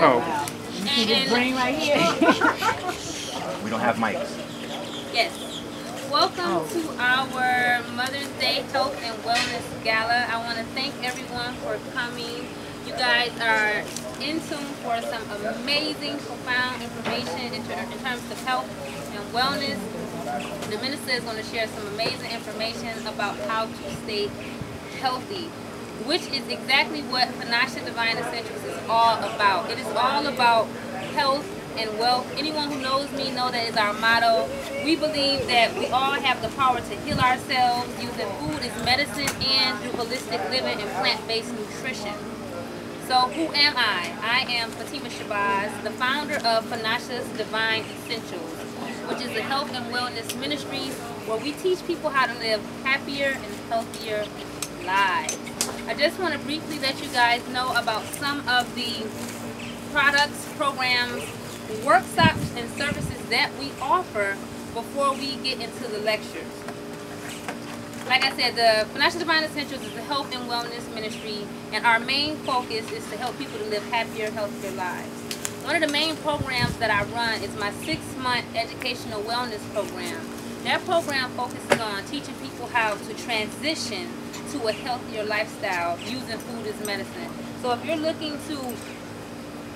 Oh. Wow. You just bring right here. We don't have mics. Yes. Welcome to our Mother's Day Health and Wellness Gala. I want to thank everyone for coming. You guys are in tune for some amazing, profound information in terms of health and wellness. The minister is going to share some amazing information about how to stay healthy, which is exactly what Panacea Divine Essentials is all about. It is all about health and wealth. Anyone who knows me know that is our motto. We believe that we all have the power to heal ourselves using food as medicine and through holistic living and plant-based nutrition. So who am I? I am Fatima Shabazz, the founder of Panacea's Divine Essentials, which is a health and wellness ministry where we teach people how to live happier and healthier lives. I just want to briefly let you guys know about some of the products, programs, workshops, and services that we offer before we get into the lectures. Like I said, the Panacea Divine Essentials is a health and wellness ministry, and our main focus is to help people to live happier, healthier lives. One of the main programs that I run is my 6-month educational wellness program. That program focuses on teaching people how to transition to a healthier lifestyle using food as medicine. So if you're looking to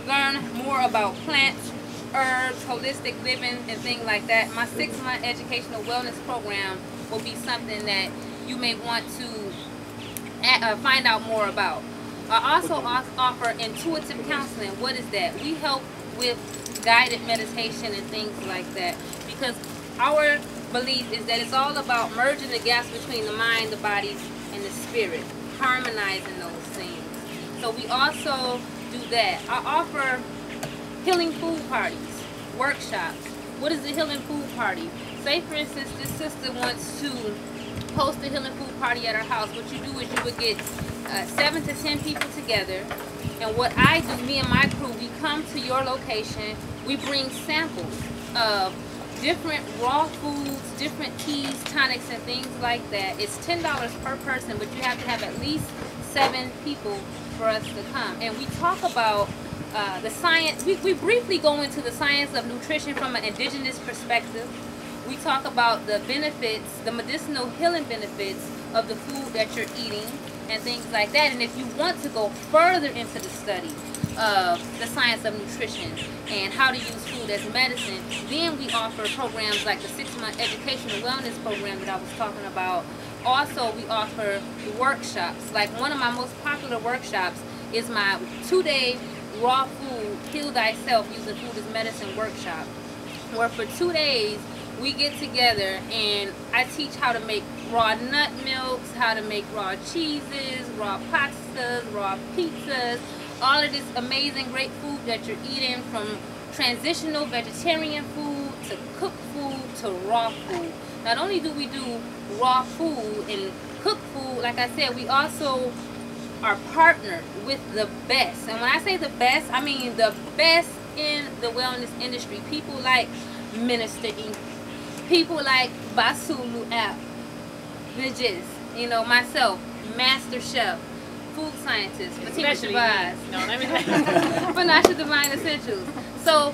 learn more about plants, herbs, holistic living, and things like that, my 6-month educational wellness program will be something that you may want to find out more about. I also offer intuitive counseling. What is that? We help with guided meditation and things like that, because our belief is that it's all about merging the gaps between the mind, the body, and the spirit, harmonizing those things. So we also do that. I offer healing food parties, workshops. What is the healing food party? Say for instance, this sister wants to host a healing food party at her house. What you do is you would get 7 to 10 people together, and what I do, me and my crew, we come to your location, we bring samples of different raw foods, different teas, tonics, and things like that. It's $10 per person, but you have to have at least 7 people for us to come. And we talk about the science. We briefly go into the science of nutrition from an indigenous perspective. We talk about the benefits, the medicinal healing benefits of the food that you're eating and things like that. And if you want to go further into the study of the science of nutrition and how to use food as medicine, then we offer programs like the 6-month educational wellness program that I was talking about. Also, we offer workshops. Like one of my most popular workshops is my 2-day raw food, heal thyself using food as medicine workshop, where for 2 days we get together and I teach how to make raw nut milks, how to make raw cheeses, raw pastas, raw pizzas, all of this amazing great food that you're eating, from transitional vegetarian food to cooked food to raw food. Not only do we do raw food and cooked food, like I said, we also are partnered with the best. And when I say the best, I mean the best in the wellness industry. People like Minister Inc., people like Basulu App, Vijis, you know, myself, Master Chef, food scientist, Fatima Shabazz, Panacea Divine Essentials. So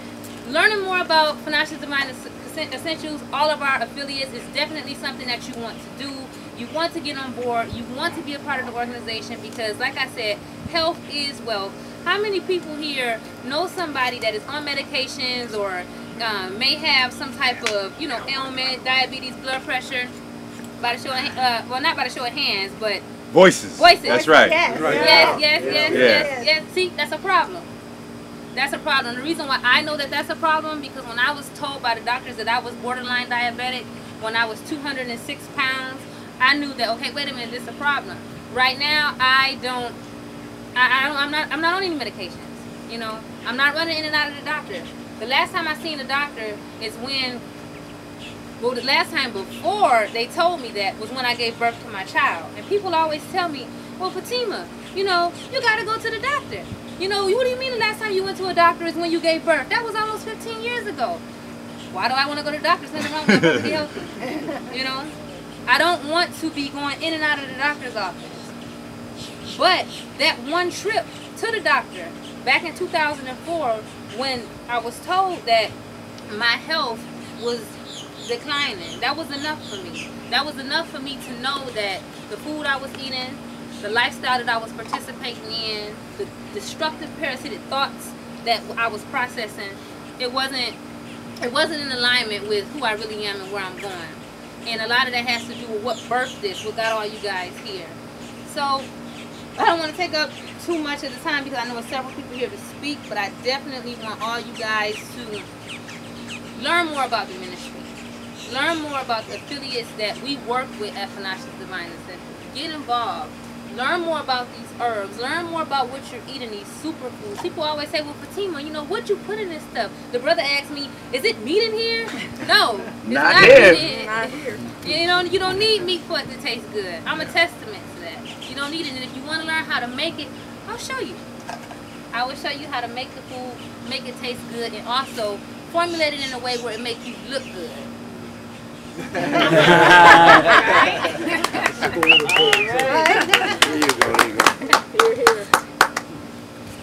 learning more about Panacea Divine Essentials, all of our affiliates, is definitely something that you want to do. You want to get on board. You want to be a part of the organization, because like I said, health is wealth. How many people here know somebody that is on medications or may have some type of, you know, ailment, diabetes, blood pressure? By the show of, well, not by the show of hands, but voices. That's right. Yes. See, that's a problem. That's a problem. The reason why I know that that's a problem, because when I was told by the doctors that I was borderline diabetic when I was 206 pounds, I knew that, okay, wait a minute, this is a problem. Right now, I'm not on any medications. You know, I'm not running in and out of the doctor. The last time I seen a doctor is when, well, the last time before they told me that was when I gave birth to my child. And people always tell me, well, Fatima, you know, you got to go to the doctor. You know, what do you mean the last time you went to a doctor is when you gave birth? That was almost 15 years ago. Why do I want to go to the doctor? There's nothing wrong with me. Healthy. You know, I don't want to be going in and out of the doctor's office. But that one trip to the doctor back in 2004, when I was told that my health was declining, that was enough for me. That was enough for me to know that the food I was eating, the lifestyle that I was participating in, the destructive parasitic thoughts that I was processing, it wasn't in alignment with who I really am and where I'm going. And a lot of that has to do with what birthed this, what got all you guys here. So I don't want to take up too much of the time because I know there's several people here to speak, but I definitely want all you guys to learn more about the ministry. Learn more about the affiliates that we work with at Fanasha's Divine Essentials. Get involved. Learn more about these herbs. Learn more about what you're eating, these superfoods. People always say, well, Fatima, you know, what you put in this stuff? The brother asked me, is it meat in here? No, it's not here. Not here. You don't need meat for it to taste good. I'm a testament to that. You don't need it. And if you want to learn how to make it, I'll show you. I will show you how to make the food, make it taste good, and also formulate it in a way where it makes you look good.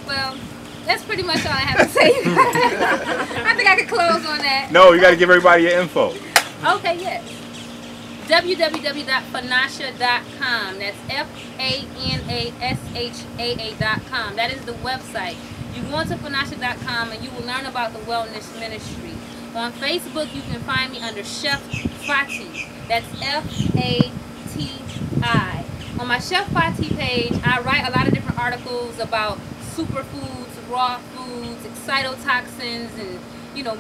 Well, that's pretty much all I have to say. I think I could close on that. No, you got to give everybody your info. Okay, yes. www.fanasha.com. That's FANASHAA.com. That is the website. You go onto fanasha.com and you will learn about the wellness ministry. On Facebook, you can find me under Chef Fati. That's F-A-T-I. On my Chef Fati page, I write a lot of different articles about superfoods, raw foods, excitotoxins, and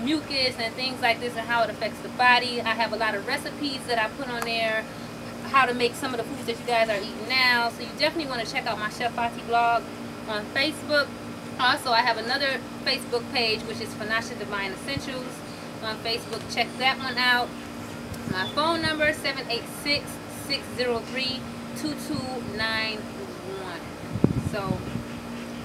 mucus and things like this and how it affects the body. I have a lot of recipes that I put on there, how to make some of the foods that you guys are eating now. So you definitely want to check out my Chef Fati blog on Facebook. Also, I have another Facebook page, which is Fanasha Divine Essentials. On Facebook, check that one out. My phone number 786-603-2291. So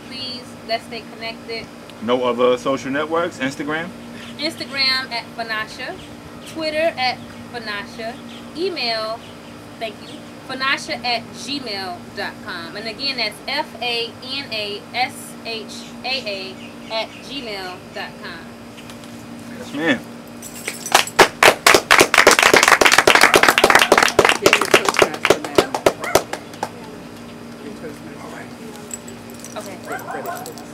please, let's stay connected. No other social networks? Instagram? Instagram at Fanasha, Twitter at Fanasha, email, thank you, fanasha@gmail.com. And again, that's FANASHAA@gmail.com. Yes, ma'am. Okay.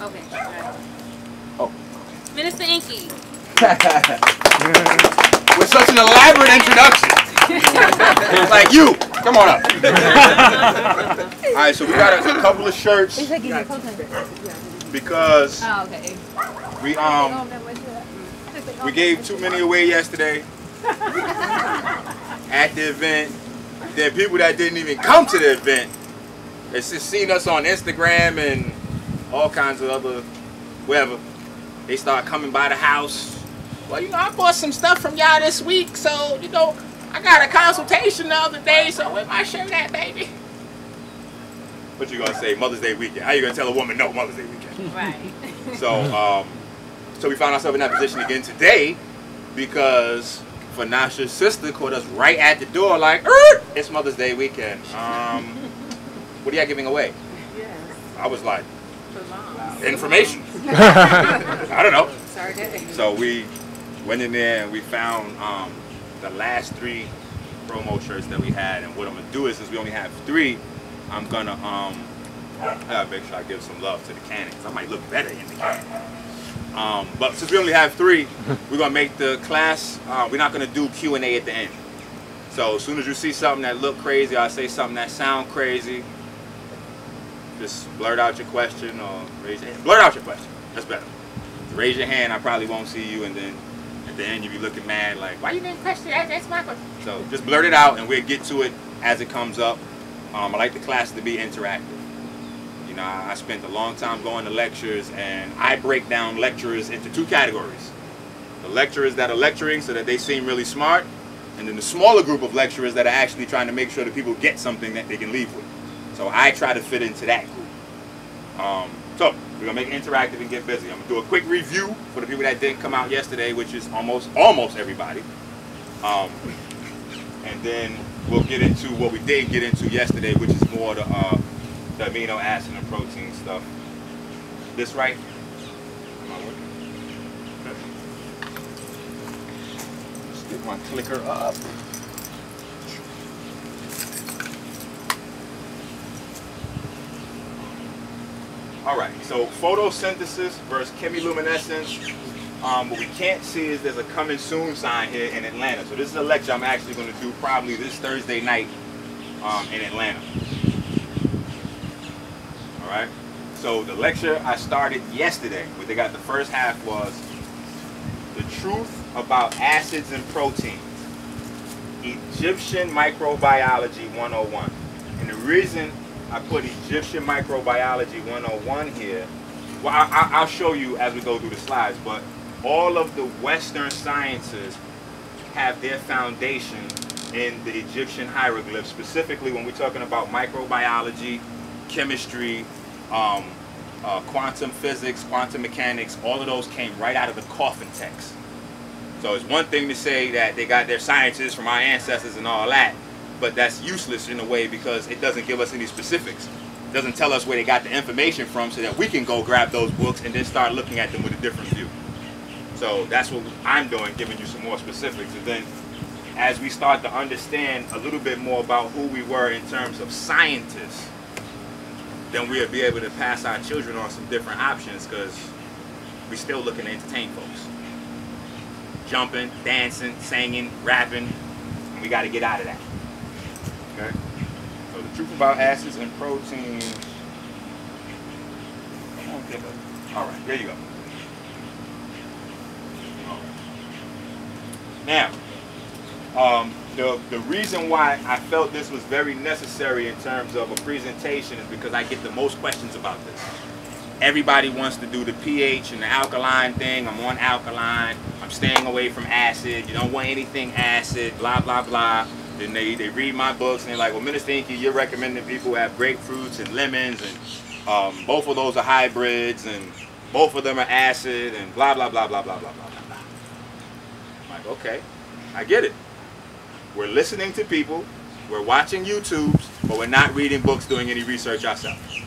Okay. Right. Oh. Minister Inky. With such an elaborate introduction. Like you. Come on up. Alright, so we got a couple of shirts. Because we gave too many away yesterday at the event. There are people that didn't even come to the event. It's just seen us on Instagram and all kinds of other whatever. They start coming by the house. Well, I bought some stuff from y'all this week, so I got a consultation the other day, so where my shirt at, baby? What you gonna say, Mother's Day weekend? How you gonna tell a woman no Mother's Day weekend? Right. So we found ourselves in that position again today because Fanasha's sister caught us right at the door like, it's Mother's Day weekend. What are y'all giving away? Yes. I was like, information. I don't know. Sorry. So we went in there and we found the last 3 promo shirts that we had. And what I'm gonna do is, since we only have 3, I'm gonna make sure I give some love to the cannon because I might look better in the cannon. But since we only have 3, we're gonna make the class. We're not gonna do Q&A at the end. So as soon as you see something that look crazy, or I say something that sound crazy, just blurt out your question or raise your hand. Blurt out your question. That's better. Raise your hand. I probably won't see you, and then at the end you'll be looking mad like, why you didn't question that? That's my question. So just blurt it out, and we'll get to it as it comes up. I like the class to be interactive. I spent a long time going to lectures, and I break down lecturers into 2 categories. The lecturers that are lecturing so that they seem really smart, and then the smaller group of lecturers that are actually trying to make sure that people get something that they can leave with. So I try to fit into that group. So we're gonna make it interactive and get busy. I'm gonna do a quick review for the people that didn't come out yesterday, which is almost everybody. And then we'll get into what we didn't get into yesterday, which is more the amino acid and protein stuff. this right. Am I working? Okay. Let's get my clicker up. All right, so photosynthesis versus chemiluminescence. What we can't see is there's a coming soon sign here in Atlanta. So this is a lecture I'm actually going to do probably this Thursday night in Atlanta. All right. So the lecture I started yesterday, what they got the first half was the truth about acids and proteins, Egyptian microbiology 101. And the reason I put Egyptian microbiology 101 here, well, I'll show you as we go through the slides, but all of the Western sciences have their foundation in the Egyptian hieroglyphs, specifically when we're talking about microbiology, chemistry, quantum physics, quantum mechanics. All of those came right out of the coffin text. So it's one thing to say that they got their sciences from our ancestors and all that, but that's useless in a way because it doesn't give us any specifics. It doesn't tell us where they got the information from so that we can go grab those books and then start looking at them with a different view. So that's what I'm doing, giving you some more specifics. And then as we start to understand a little bit more about who we were in terms of scientists, then we'll be able to pass our children on some different options because we're still looking to entertain folks. Jumping, dancing, singing, rapping, and we got to get out of that. Okay? So the truth about acids and proteins. All right, there you go. Now, the reason why I felt this was very necessary in terms of a presentation is because I get the most questions about this. Everybody wants to do the pH and the alkaline thing. I'm on alkaline. I'm staying away from acid. You don't want anything acid, blah, blah, blah. Then they read my books and they're like, well, Minister Inky, you're recommending people have grapefruits and lemons, and both of those are hybrids, and both of them are acid, and blah, blah, blah, blah, blah, blah, blah, blah. I'm like, okay, I get it. We're listening to people, we're watching YouTubes, but we're not reading books, doing any research ourselves.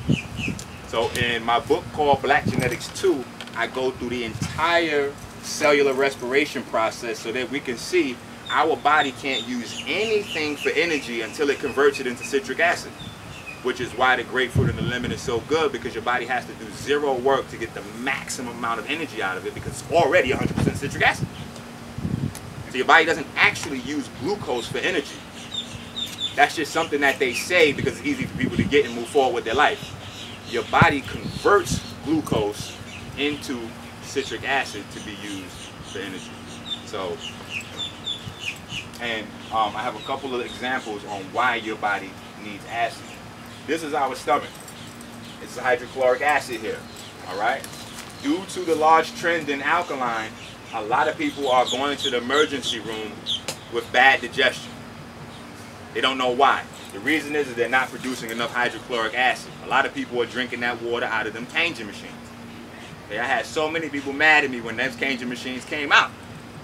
So in my book called Black Genetics 2, I go through the entire cellular respiration process so that we can see our body can't use anything for energy until it converts it into citric acid, which is why the grapefruit and the lemon is so good, because your body has to do zero work to get the maximum amount of energy out of it because it's already 100% citric acid. So your body doesn't actually use glucose for energy. That's just something that they say because it's easy for people to get and move forward with their life. Your body converts glucose into citric acid to be used for energy. So, and I have a couple of examples on why your body needs acid. This is our stomach. It's hydrochloric acid here, all right? Due to the large trend in alkaline, a lot of people are going to the emergency room with bad digestion. They don't know why. The reason is they're not producing enough hydrochloric acid. A lot of people are drinking that water out of them Kangen machines. Okay, I had so many people mad at me when those Kangen machines came out.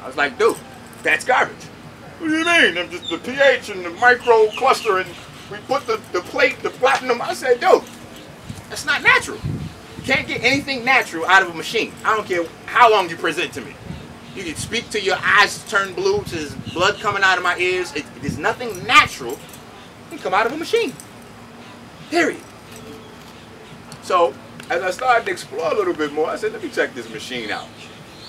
I was like, dude, that's garbage. What do you mean? I'm just the pH and the micro cluster, and we put the plate, the platinum. I said, dude, that's not natural. You can't get anything natural out of a machine. I don't care how long you present to me. You can speak to your eyes turn blue, to there's blood coming out of my ears. There's nothing natural can come out of a machine. Period. So, as I started to explore a little bit more, I said, let me check this machine out.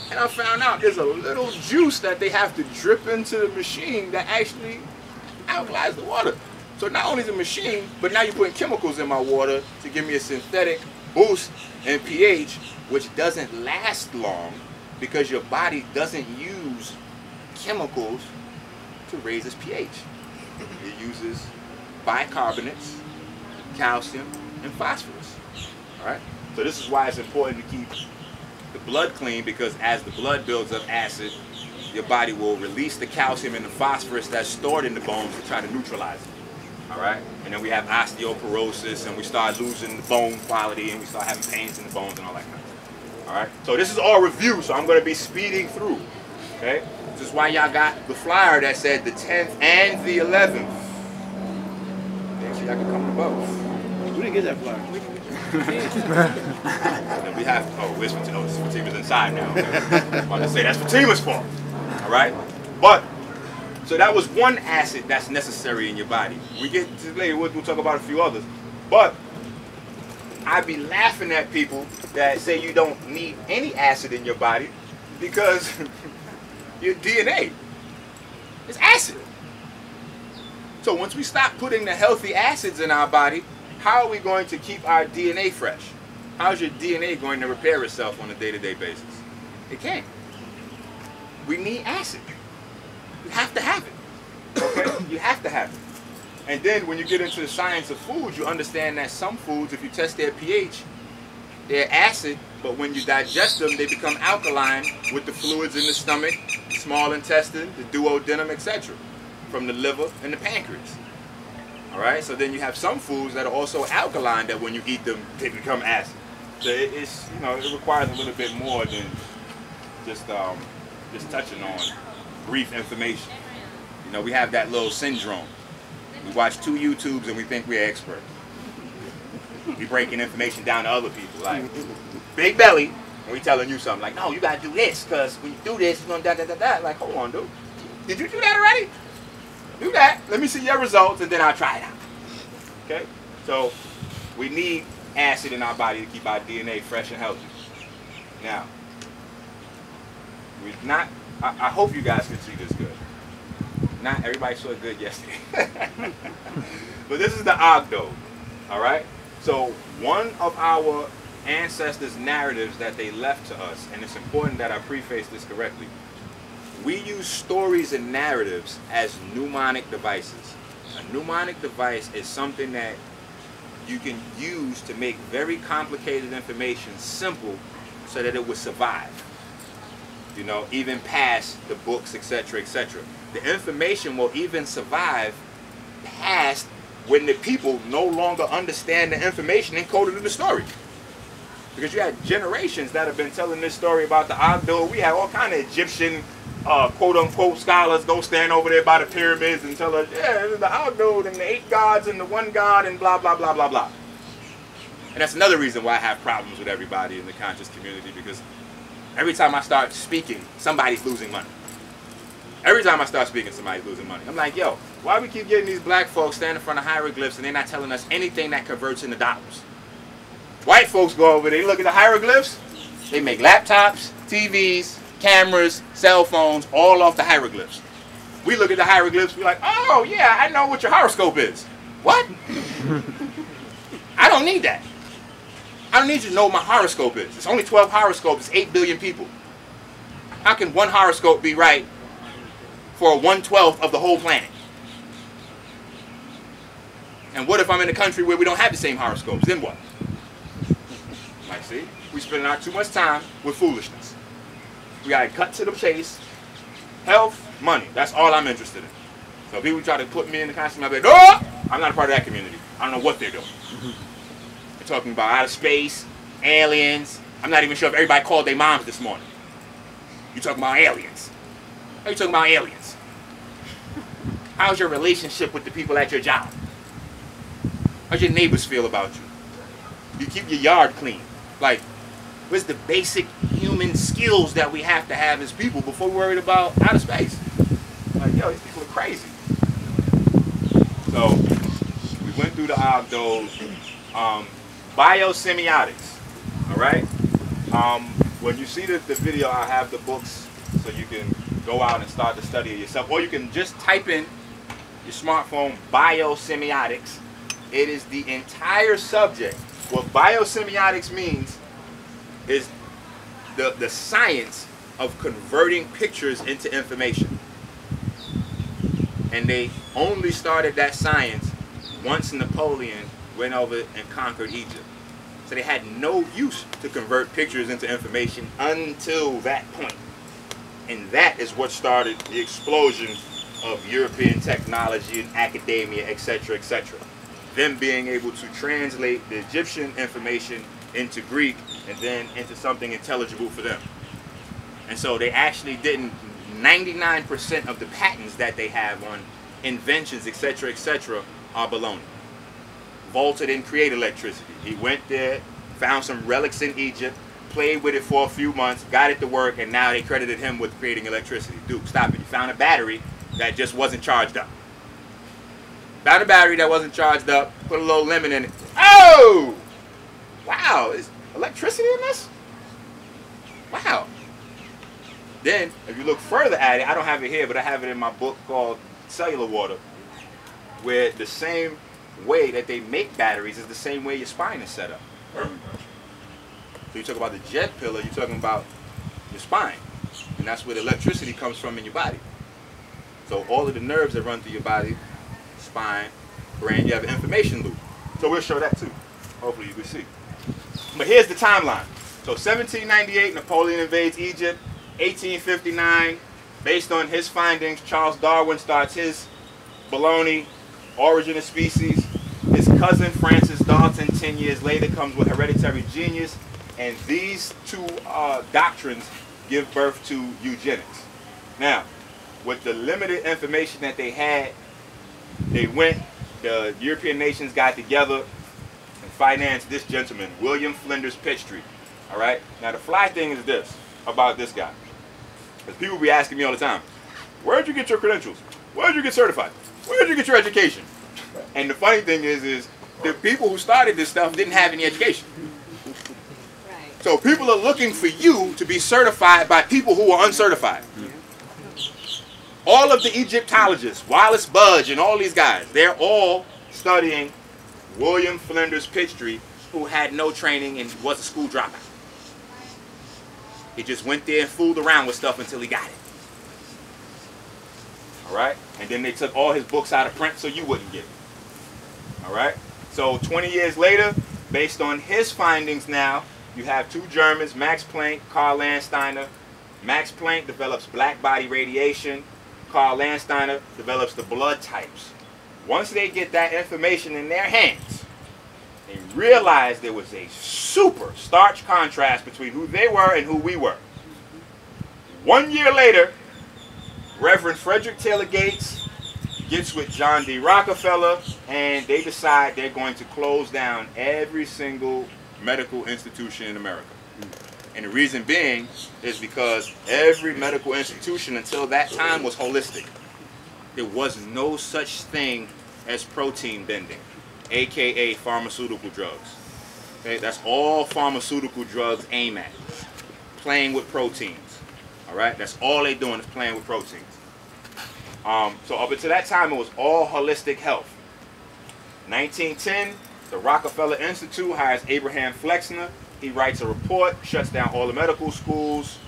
And I found out there's a little juice that they have to drip into the machine that actually alkalizes the water. So not only the machine, but now you're putting chemicals in my water to give me a synthetic boost in pH, which doesn't last long because your body doesn't use chemicals to raise its pH. It uses bicarbonates, calcium, and phosphorus. All right? So this is why it's important to keep the blood clean, because as the blood builds up acid, your body will release the calcium and the phosphorus that's stored in the bones to try to neutralize it. All right? And then we have osteoporosis, and we start losing the bone quality, and we start having pains in the bones and all that kind of stuff. All right? So this is all review, so I'm going to be speeding through. Okay? This is why y'all got the flyer that said the 10th and the 11th. Y'all can come to both. We didn't get that flyer. Then we have, oh, where's Fatima? Oh, Fatima's inside now. Okay. I was about to say, that's Fatima's fault. All right? But, so that was one acid that's necessary in your body. We get to later, we'll talk about a few others. But, I be laughing at people that say you don't need any acid in your body because your DNA is acid. So once we stop putting the healthy acids in our body, how are we going to keep our DNA fresh? How's your DNA going to repair itself on a day-to-day basis? It can't. We need acid. You have to have it. Okay? You have to have it. And then when you get into the science of foods, you understand that some foods, if you test their pH, they're acid, but when you digest them, they become alkaline with the fluids in the stomach, small intestine, the duodenum, etc., from the liver and the pancreas. All right, so then you have some foods that are also alkaline that when you eat them, they become acid. So it's, you know, it requires a little bit more than just touching on brief information. You know, we have that little syndrome. We watch 2 YouTubes and we think we're experts. We breaking information down to other people, like big belly, and we telling you something like, no, you gotta do this, because when you do this, it's gonna da-da-da-da. Like, hold on, dude. Did you do that already? Do that. Let me see your results, and then I'll try it out. Okay? So, we need acid in our body to keep our DNA fresh and healthy. Now, we're not, I hope you guys can see this good. Not everybody saw it good yesterday. But this is the Ogdo. Alright? So, one of our ancestors' narratives that they left to us, and it's important that I preface this correctly. We use stories and narratives as mnemonic devices. A mnemonic device is something that you can use to make very complicated information simple so that it would survive. You know, even past the books, etc., etc. The information will even survive past when the people no longer understand the information encoded in the story. Because you had generations that have been telling this story about the Ogdo. We have all kind of Egyptian quote-unquote scholars go stand over there by the pyramids and tell us, yeah, the Ogdo and the 8 gods and the 1 god and blah, blah, blah, blah, blah. And that's another reason why I have problems with everybody in the conscious community, because every time I start speaking, somebody's losing money. Every time I start speaking, somebody's losing money. I'm like, yo, why we keep getting these black folks standing in front of hieroglyphs and they're not telling us anything that converts into dollars? White folks go over there, they look at the hieroglyphs, they make laptops, TVs, cameras, cell phones, all off the hieroglyphs. We look at the hieroglyphs, we're like, oh yeah, I know what your horoscope is. What? I don't need that. I don't need you to know what my horoscope is. It's only 12 horoscopes, it's 8 billion people. How can one horoscope be right for 1/12 of the whole planet? And what if I'm in a country where we don't have the same horoscopes? Then what? Like, see, we spending out too much time with foolishness. We gotta cut to the chase. Health, money. That's all I'm interested in. So people try to put me in the conscious, I'm like, oh! I'm not a part of that community. I don't know what they're doing. They're talking about outer space, aliens. I'm not even sure if everybody called their moms this morning. You talking about aliens? How are you talking about aliens? How's your relationship with the people at your job? How's your neighbors feel about you? You keep your yard clean. Like, what's the basic human skills that we have to have as people before we're worried about outer space? Like, yo, these people are crazy. So, we went through the Ogdos, biosemiotics, all right? When you see the video, I have the books so you can go out and start to study it yourself. Or you can just type in your smartphone, biosemiotics. It is the entire subject. What biosemiotics means is the science of converting pictures into information. And they only started that science once Napoleon went over and conquered Egypt. So they had no use to convert pictures into information until that point. And that is what started the explosion of European technology and academia, etc., etc. Them being able to translate the Egyptian information into Greek and then into something intelligible for them. And so they actually didn't, 99% of the patents that they have on inventions, etc., etc., are baloney. Volta didn't create electricity. He went there, found some relics in Egypt, played with it for a few months, got it to work, and now they credited him with creating electricity. Dude, stop it. You found a battery that just wasn't charged up. Found a battery that wasn't charged up, put a little lemon in it. Oh! Wow, is electricity in this? Wow. Then, if you look further at it, I don't have it here, but I have it in my book called Cellular Water, where the same way that they make batteries is the same way your spine is set up. So you talk about the jet pillar, you're talking about your spine. And that's where the electricity comes from in your body. So all of the nerves that run through your body, spine, brain, you have an information loop. So we'll show that too. Hopefully you can see. But here's the timeline. So 1798, Napoleon invades Egypt. 1859, based on his findings, Charles Darwin starts his baloney, Origin of Species. His cousin, Francis Dalton, 10 years later, comes with Hereditary Genius. And these two doctrines give birth to eugenics. Now, with the limited information that they had, the European nations got together and financed this gentleman, William Flinders Petrie. All right? Now, the fly thing is this about this guy. Because people be asking me all the time, where'd you get your credentials? Where'd you get certified? Where'd you get your education? And the funny thing is the people who started this stuff didn't have any education. Right. So people are looking for you to be certified by people who are uncertified. All of the Egyptologists, Wallace Budge and all these guys, they're all studying William Flinders Petrie, who had no training and was a school dropout. He just went there and fooled around with stuff until he got it. All right? And then they took all his books out of print so you wouldn't get it. All right? So 20 years later, based on his findings now, you have two Germans, Max Planck, Karl Landsteiner. Max Planck develops black body radiation. Karl Landsteiner develops the blood types. Once they get that information in their hands, they realized there was a super stark contrast between who they were and who we were. 1 year later, Reverend Frederick Taylor Gates gets with John D. Rockefeller, and they decide they're going to close down every single medical institution in America. And the reason being is because every medical institution until that time was holistic. There was no such thing as protein bending, aka pharmaceutical drugs. Okay, that's all pharmaceutical drugs aim at, playing with proteins. All right, that's all they're doing is playing with proteins. So up until that time, it was all holistic health. 1910, the Rockefeller Institute hires Abraham Flexner. He writes a report, shuts down all the medical schools,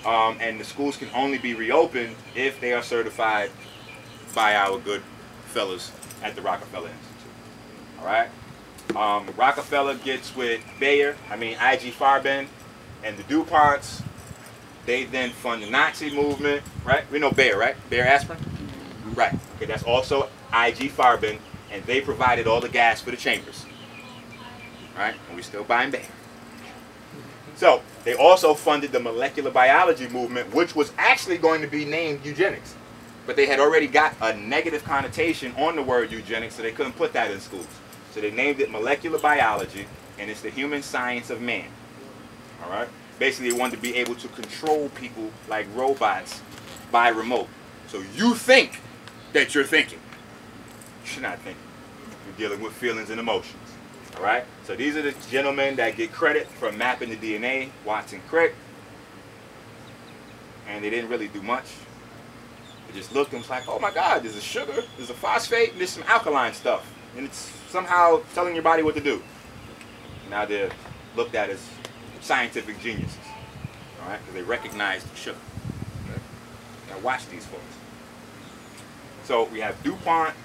and the schools can only be reopened if they are certified by our good fellas at the Rockefeller Institute. All right. Rockefeller gets with IG Farben and the DuPonts. They then fund the Nazi movement, right? We know Bayer, right? Bayer aspirin? Right. Okay, that's also IG Farben, and they provided all the gas for the chambers. Right? And we still buying Bayer. So, they also funded the molecular biology movement, which was actually going to be named eugenics. But they had already got a negative connotation on the word eugenics, so they couldn't put that in schools. So they named it molecular biology, and it's the human science of man. All right? Basically, they wanted to be able to control people like robots by remote. So you think that you're thinking. You're not thinking. You're dealing with feelings and emotions. All right? So these are the gentlemen that get credit for mapping the DNA, Watson Crick. And they didn't really do much. They just looked and was like, oh my God, there's a sugar, there's a phosphate, and there's some alkaline stuff. And it's somehow telling your body what to do. Now they're looked at as scientific geniuses. All right? Because they recognize the sugar. Okay? Now watch these folks. So we have DuPont,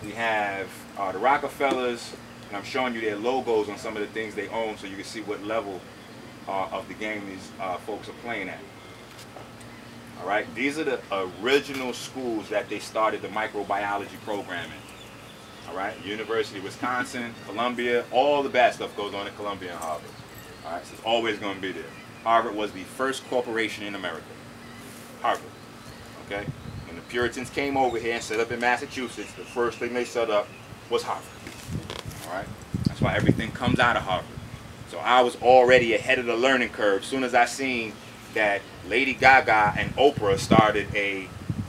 we have the Rockefellers, and I'm showing you their logos on some of the things they own so you can see what level of the game these folks are playing at. All right, these are the original schools that they started the microbiology program in. All right, University of Wisconsin, Columbia, all the bad stuff goes on at Columbia and Harvard. All right, so it's always going to be there. Harvard was the first corporation in America. Harvard, okay? When the Puritans came over here and set up in Massachusetts, the first thing they set up was Harvard. All right. That's why everything comes out of Harvard. So I was already ahead of the learning curve. As soon as I seen that Lady Gaga and Oprah started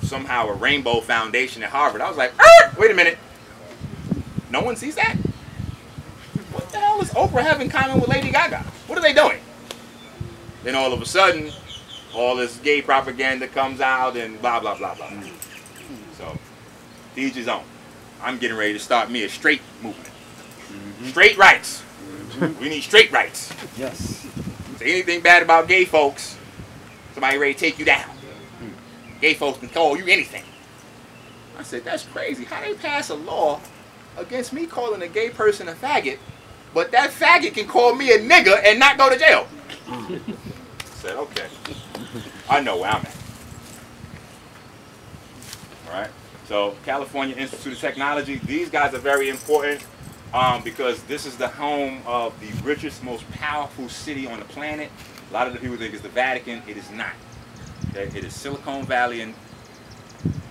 somehow a rainbow foundation at Harvard, I was like, wait a minute. No one sees that? What the hell does Oprah have in common with Lady Gaga? What are they doing? Then all of a sudden, all this gay propaganda comes out and blah, blah, blah, blah. So, each his own. I'm getting ready to start me a straight movement. Straight rights. We need straight rights. Yes. Say anything bad about gay folks, somebody ready to take you down. Gay folks can call you anything. I said, that's crazy. How they pass a law against me calling a gay person a faggot, but that faggot can call me a nigger and not go to jail? I said, okay. I know where I'm at. All right. So California Institute of Technology, these guys are very important because this is the home of the richest, most powerful city on the planet. A lot of the people think it's the Vatican. It is not. Okay? It is Silicon Valley in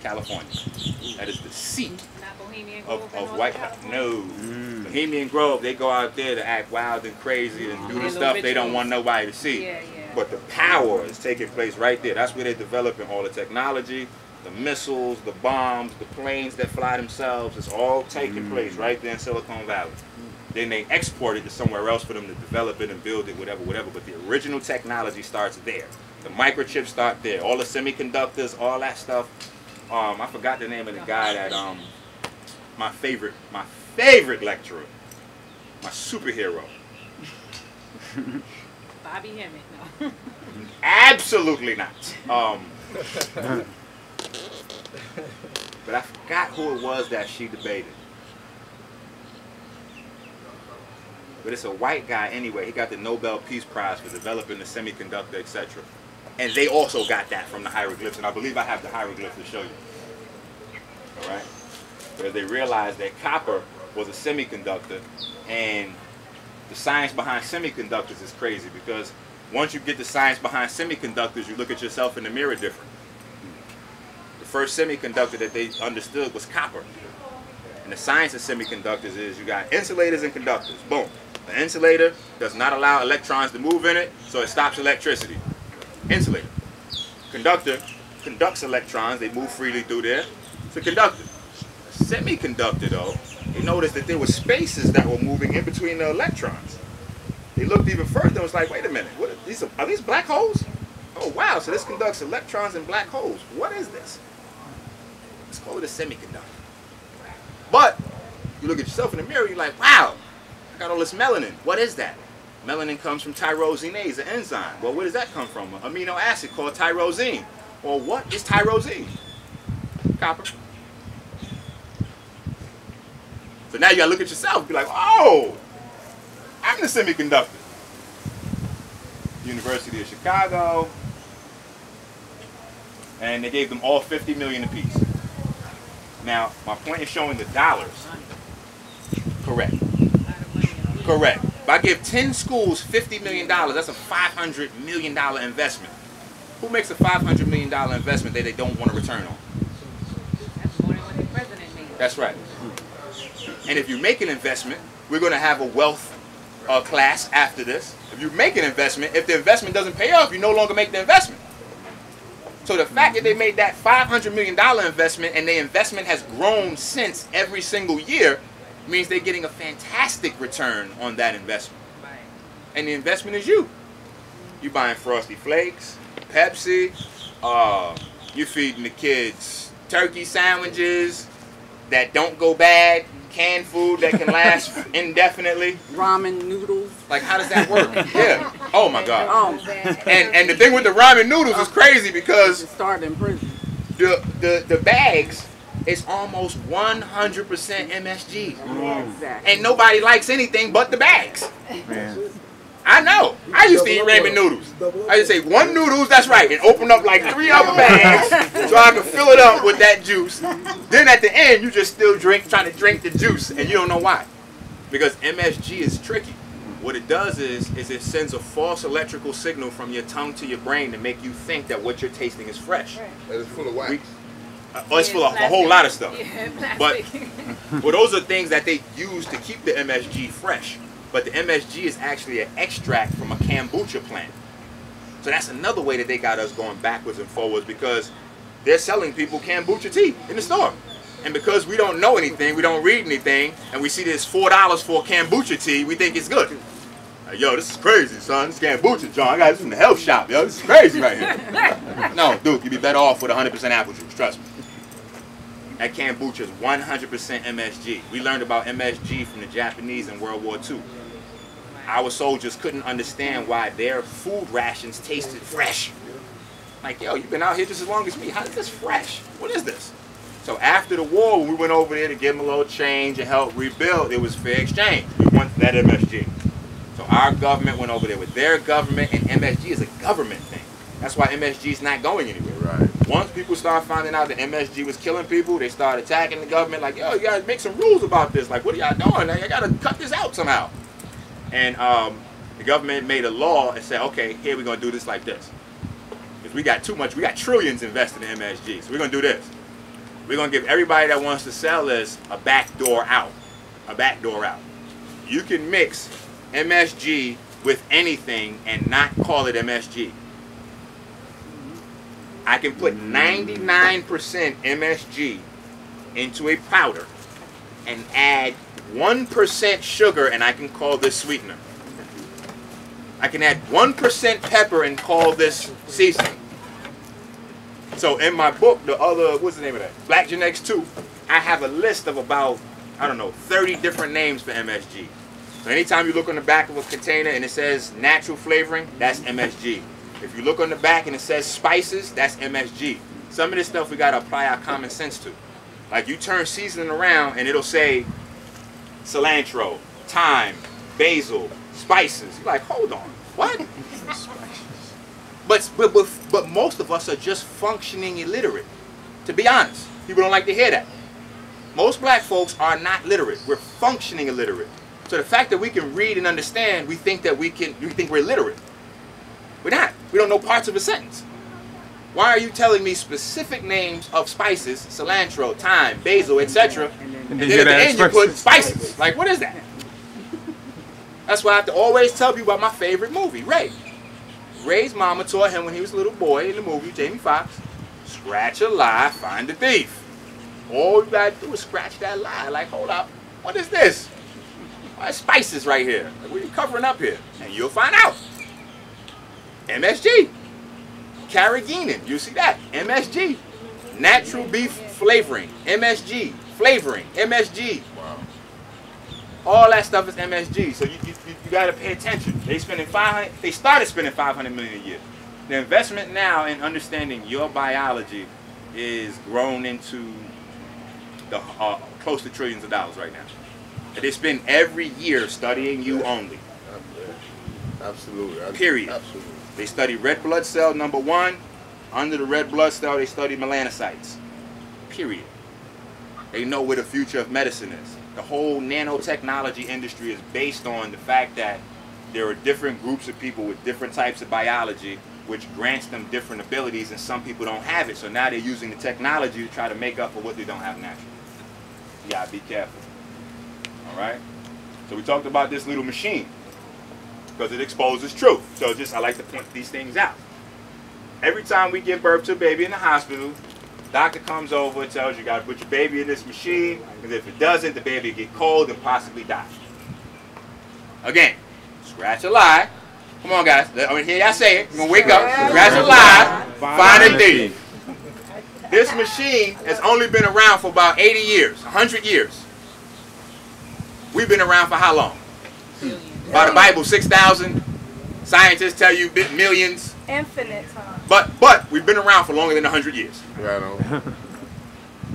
California. That is the seat of white. No. Bohemian Grove, they go out there to act wild and crazy and do the stuff they don't want nobody to see. Yeah. But the power is taking place right there. That's where they're developing all the technology, the missiles, the bombs, the planes that fly themselves. It's all taking place right there in Silicon Valley. Then they export it to somewhere else for them to develop it and build it, whatever. But the original technology starts there. The microchips start there. All the semiconductors, all that stuff. I forgot the name of the guy that my favorite lecturer, my superhero. Bobby Hemmett, no. Absolutely not. But I forgot who it was that she debated. But it's a white guy anyway. He got the Nobel Peace Prize for developing the semiconductor, etc. And they also got that from the hieroglyphs. And I believe I have the hieroglyphs to show you. All right? Because they realized that copper was a semiconductor, and the science behind semiconductors is crazy because once you get the science behind semiconductors, you look at yourself in the mirror different. The first semiconductor that they understood was copper. And the science of semiconductors is you got insulators and conductors. Boom. The insulator does not allow electrons to move in it, so it stops electricity. Insulator. Conductor conducts electrons. They move freely through there. It's a conductor. A semiconductor, though, they noticed that there were spaces that were moving in between the electrons. They looked even further and was like, wait a minute, what are these black holes? Oh, wow, so this conducts electrons in black holes. What is this? Let's call it a semiconductor. But you look at yourself in the mirror, you're like, wow, I got all this melanin. What is that? Melanin comes from tyrosinase, an enzyme. Well, where does that come from? An amino acid called tyrosine. Well, what is tyrosine? Copper. So now you gotta look at yourself and be like, oh, I'm the semiconductor. University of Chicago. And they gave them all $50 million apiece. Now, my point is showing the dollars. Correct. Correct. If I give 10 schools $50 million, that's a $500 million investment. Who makes a $500 million investment that they don't want to return on? That's more than what the president made. That's right. And if you make an investment, we're going to have a wealth class after this. If you make an investment, if the investment doesn't pay off, you no longer make the investment. So the fact that they made that $500 million investment and the investment has grown since every single year means they're getting a fantastic return on that investment. Right. And the investment is you. You buying Frosty Flakes, Pepsi, you feeding the kids turkey sandwiches that don't go bad, canned food that can last indefinitely. Ramen noodles. Like, how does that work? Yeah. Oh my God. Oh, And the thing with the ramen noodles is crazy because started in prison. the bags is almost 100% MSG. Exactly. And nobody likes anything but the bags. Man. I know. I used to eat ramen noodles. I just say one noodles, that's right, and open up like 3 other bags so I can fill it up with that juice. Then at the end, you just still trying to drink the juice, and you don't know why. Because MSG is tricky. What it does is it sends a false electrical signal from your tongue to your brain to make you think that what you're tasting is fresh. And it's full of wax. Oh, it's full of a whole lot of stuff. Yeah, But plastic. well, those are things that they use to keep the MSG fresh. But the MSG is actually an extract from a kombucha plant. So that's another way that they got us going backwards and forwards, because they're selling people kombucha tea in the store. And because we don't know anything, we don't read anything, and we see this $4 for kombucha tea, we think it's good. Like, yo, this is crazy, son. This kombucha, John. I got this from the health shop, yo. This is crazy right here. No, dude, you'd be better off with 100% apple juice. Trust me. That kombucha is 100% MSG. We learned about MSG from the Japanese in World War II. Our soldiers couldn't understand why their food rations tasted fresh. Like, yo, you've been out here just as long as me. How is this fresh? What is this? So after the war, when we went over there to give them a little change and help rebuild, it was fair exchange. We want that MSG. So our government went over there with their government, and MSG is a government thing. That's why MSG is not going anywhere. Right. Once people start finding out that MSG was killing people, they start attacking the government like, yo, you gotta make some rules about this. Like, what are y'all doing? Like, I gotta cut this out somehow. And the government made a law and said, okay, here we're gonna do this like this. Because we got too much, we got trillions invested in MSG. So we're gonna do this. We're gonna give everybody that wants to sell this a back door out. A back door out. You can mix MSG with anything and not call it MSG. I can put 99% MSG into a powder and add 1% sugar, and I can call this sweetener. I can add 1% pepper and call this seasoning. So in my book, the other, what's the name of that? Black Genetics 2, I have a list of about, I don't know, 30 different names for MSG. So anytime you look on the back of a container and it says natural flavoring, that's MSG. If you look on the back and it says spices, that's MSG. Some of this stuff we gotta apply our common sense to. Like, you turn seasoning around and it'll say cilantro, thyme, basil, spices. You're like, hold on, what? But most of us are just functioning illiterate. To be honest, people don't like to hear that. Most black folks are not literate. We're functioning illiterate. So the fact that we can read and understand, we think that we think we're literate. We're not. We don't know parts of a sentence. Why are you telling me specific names of spices, cilantro, thyme, basil, etc., and then at the end you put spices? Like, what is that? That's why I have to always tell people about my favorite movie, Ray. Ray's mama taught him when he was a little boy in the movie, Jamie Foxx, scratch a lie, find the thief. All you gotta do is scratch that lie. Like, hold up, what is this? Why are spices right here? Like, what are you covering up here? And you'll find out. MSG. Carrageenan, you see that? MSG. Natural beef flavoring. MSG. Flavoring. MSG. Wow. All that stuff is MSG. So you gotta pay attention. They started spending $500 million a year. The investment now in understanding your biology is grown into the close to trillions of dollars right now. They spend every year studying you only. Absolutely. Period. Absolutely. They study red blood cell number 1. Under the red blood cell, they study melanocytes. Period. They know where the future of medicine is. The whole nanotechnology industry is based on the fact that there are different groups of people with different types of biology, which grants them different abilities, and some people don't have it. So now they're using the technology to try to make up for what they don't have naturally. You gotta be careful. All right? So we talked about this little machine because it exposes truth. So I like to point these things out. Every time we give birth to a baby in the hospital, doctor comes over and tells you got to put your baby in this machine, because if it doesn't, the baby will get cold and possibly die. Again, scratch a lie. Come on, guys. I mean, hear y'all say it. You're going to wake up, scratch a lie, find a thief. This machine has only been around for about 80 years, 100 years. We've been around for how long? By the Bible, 6,000. Scientists tell you millions. Infinite time. But we've been around for longer than 100 years. Yeah, I know.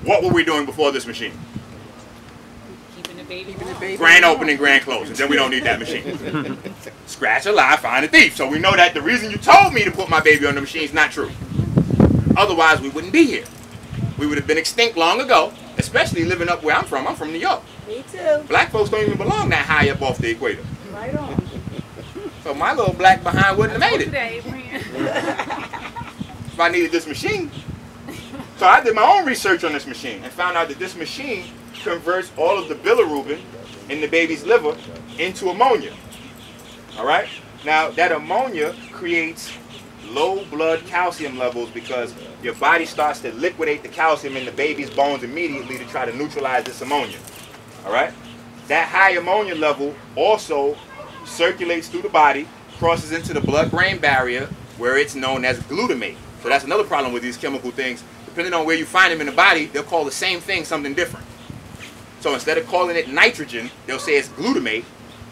What were we doing before this machine? Keeping the baby Grand opening, grand closing. Then we don't need that machine. Scratch a lie, find a thief. So we know that the reason you told me to put my baby on the machine is not true. Otherwise, we wouldn't be here. We would have been extinct long ago, especially living up where I'm from. I'm from New York. Me too. Black folks don't even belong that high up off the equator. Right on. So my little black behind wouldn't have made it today, Abraham. if I needed this machine. So I did my own research on this machine and found out that this machine converts all of the bilirubin in the baby's liver into ammonia. All right? Now, that ammonia creates low blood calcium levels because your body starts to liquidate the calcium in the baby's bones immediately to try to neutralize this ammonia. All right? That high ammonia level also circulates through the body, crosses into the blood-brain barrier where it's known as glutamate. So that's another problem with these chemical things. Depending on where you find them in the body, they'll call the same thing something different. So instead of calling it nitrogen, they'll say it's glutamate,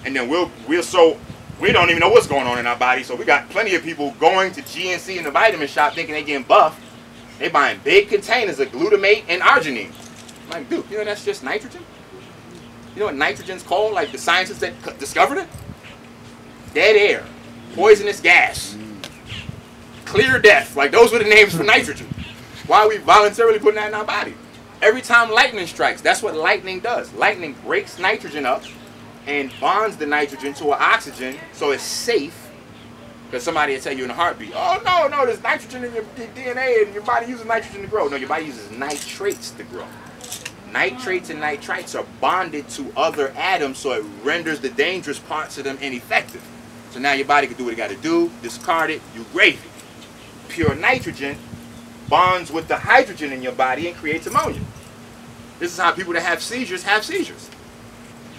and then we don't even know what's going on in our body. So we got plenty of people going to GNC in the vitamin shop thinking they're getting buff. They buying big containers of glutamate and arginine. I'm like, dude, you know that's just nitrogen? You know what nitrogen's called? Like the scientists that discovered it? Dead air, poisonous gas, clear death. Like those were the names for nitrogen. Why are we voluntarily putting that in our body? Every time lightning strikes, that's what lightning does. Lightning breaks nitrogen up and bonds the nitrogen to an oxygen so it's safe. Because somebody will tell you in a heartbeat, oh no, there's nitrogen in your DNA and your body uses nitrogen to grow. No, your body uses nitrates to grow. Nitrates and nitrites are bonded to other atoms so it renders the dangerous parts of them ineffective. So now your body can do what it got to do, discard it, you gravy. Pure nitrogen bonds with the hydrogen in your body and creates ammonia. This is how people that have seizures.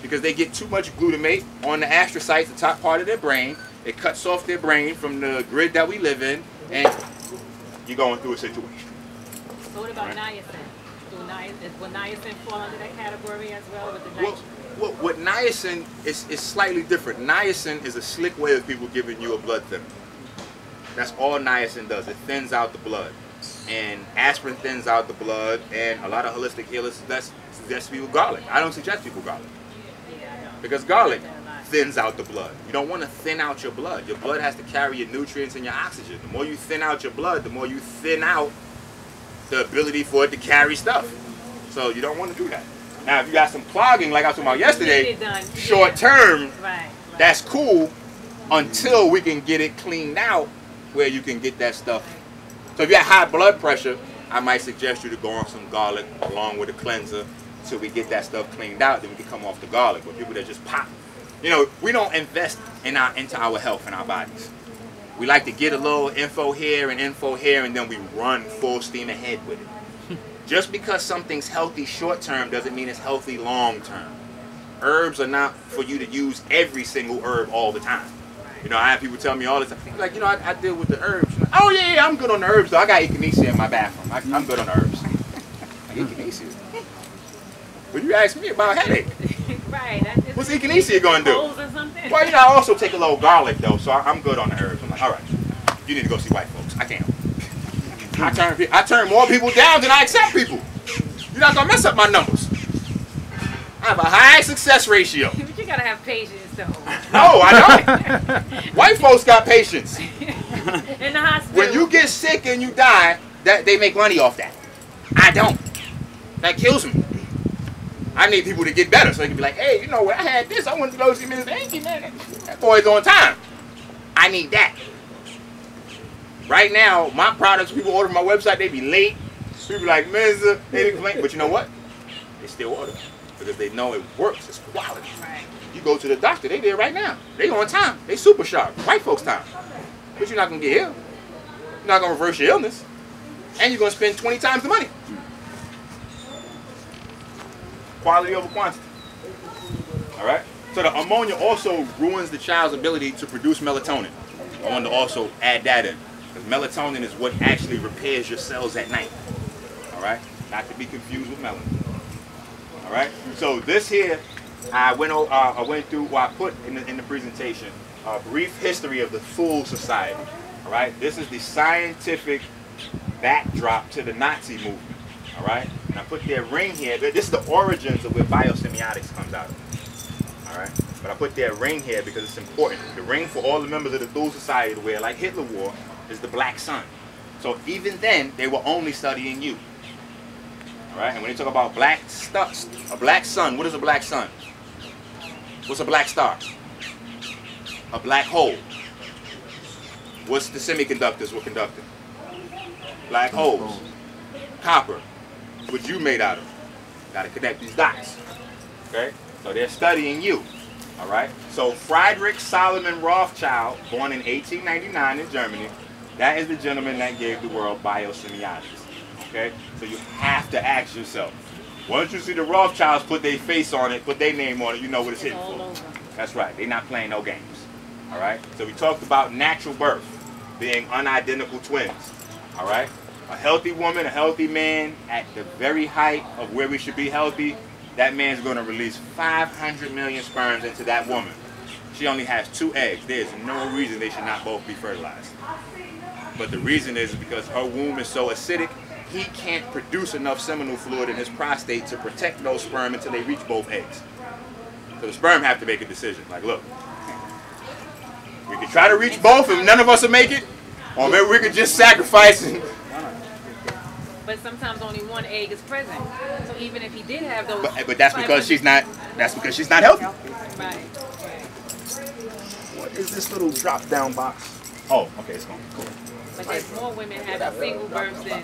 Because they get too much glutamate on the astrocytes, the top part of their brain. It cuts off their brain from the grid that we live in, and you're going through a situation. So what about niacin? Will niacin fall under that category as well with the nitrogen? Well, what niacin is slightly different. Niacin is a slick way of people giving you a blood thinner. That's all niacin does. It thins out the blood. And aspirin thins out the blood, and a lot of holistic healers suggest people garlic. I don't suggest people garlic. Because garlic thins out the blood. You don't want to thin out your blood. Your blood has to carry your nutrients and your oxygen. The more you thin out your blood, the more you thin out the ability for it to carry stuff. So you don't want to do that. Now, if you got some clogging, like I was talking about yesterday, short term, that's cool until we can get it cleaned out where you can get that stuff. So if you have high blood pressure, I might suggest you to go on some garlic along with a cleanser until we get that stuff cleaned out, then we can come off the garlic. But people that just pop, you know, we don't invest into our health and our bodies. We like to get a little info here and then we run full steam ahead with it. Just because something's healthy short term doesn't mean it's healthy long term. Herbs are not for you to use every single herb all the time. You know, I have people tell me all the time, like, you know, I deal with the herbs. Oh yeah, I'm good on the herbs though. I got echinacea in my bathroom. I'm good on the herbs. Like, echinacea. But you ask me about a headache. Right. What's echinacea going to do? Well, you know, I also take a little garlic though, so I'm good on the herbs. I'm like, all right, you need to go see white folks. I can't. I turn more people down than I accept people. You're not gonna mess up my numbers. I have a high success ratio. But you gotta have patience though. No, I don't. White folks got patience. In the hospital. When you get sick and you die, they make money off that. I don't. That kills me. I need people to get better so they can be like, hey, you know what, I had this, I went to go see Mrs. Angie, man. That boy's on time. I need that. Right now, my products, people order my website, they be late. People be like, man, they complain. But you know what? They still order because they know it works. It's quality. Right. You go to the doctor, they there right now. They on time. They super sharp. White folks time. But you're not going to get ill. You're not going to reverse your illness. And you're going to spend 20 times the money. Quality over quantity. All right? So the ammonia also ruins the child's ability to produce melatonin. I wanted to also add that in. Because melatonin is what actually repairs your cells at night. All right? Not to be confused with melanin. All right? So this here, I went through, I put in the presentation, a brief history of the Thule Society. All right? This is the scientific backdrop to the Nazi movement. All right? And I put their ring here. This is the origins of where biosemiotics comes out of. All right? But I put their ring here because it's important. The ring for all the members of the Thule Society to wear, like Hitler wore, is the black sun. So even then, they were only studying you. All right? And when they talk about a black sun, what is a black sun? What's a black star? A black hole. What's the semiconductors we're conducting? Black holes. copper. What you made out of? Got to connect these dots. Okay? So they're studying you. All right? So Friedrich Solomon Rothschild, born in 1899 in Germany, that is the gentleman that gave the world biosemiotics. Okay? So you have to ask yourself, once you see the Rothschilds put their face on it, put their name on it, you know what it's hitting for. That's right. They're not playing no games. All right? So we talked about natural birth, being unidentical twins. All right? A healthy woman, a healthy man, at the very height of where we should be healthy, that man's going to release 500 million sperms into that woman. She only has 2 eggs. There's no reason they should not both be fertilized. But the reason is because her womb is so acidic, he can't produce enough seminal fluid in his prostate to protect those sperm until they reach both eggs. So the sperm have to make a decision. Like, look, we can try to reach both and none of us will make it, or maybe we could just sacrifice and... But sometimes only one egg is present. So even if he did have those, but that's because she's not. That's because she's not healthy. Right. What is this little drop down box? Oh, okay, it's gone. Cool. But there's more women having single births than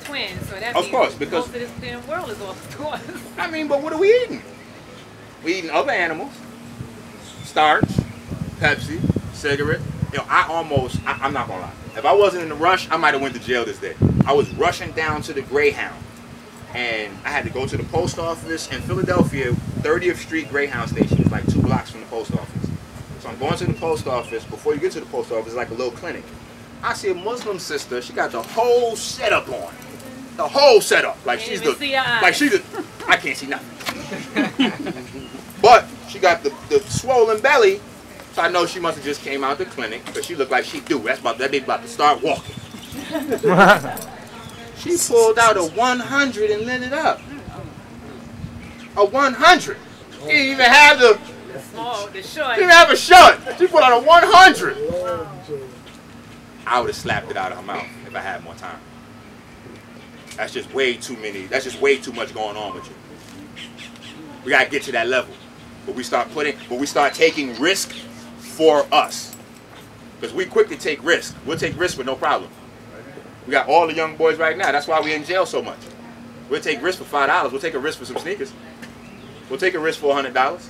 twins. So that Of means course, because- most of this damn world is off course. I mean, but what are we eating? We eating other animals, starch, Pepsi, cigarette. You know, I'm not gonna lie. If I wasn't in a rush, I might have went to jail this day. I was rushing down to the Greyhound, and I had to go to the post office in Philadelphia. 30th Street Greyhound station is like 2 blocks from the post office. So I'm going to the post office. Before you get to the post office, it's like a little clinic. I see a Muslim sister. She got the whole setup on, the whole setup. Like she's the, like she's the. I can't see nothing. But she got the swollen belly. So I know she must have just came out the clinic because she looked like she do. That baby about to start walking. She pulled out a 100 and lit it up. A 100. She didn't even have the Small, the short. She didn't have a shot. She pulled out a 100. I would have slapped it out of her mouth if I had more time. That's just way too many. That's just way too much going on with you. We gotta get to that level. But we start taking risk for us. Because we quick to take risk. We'll take risk with no problem. We got all the young boys right now. That's why we in jail so much. We'll take risk for $5. We'll take a risk for some sneakers. We'll take a risk for $100.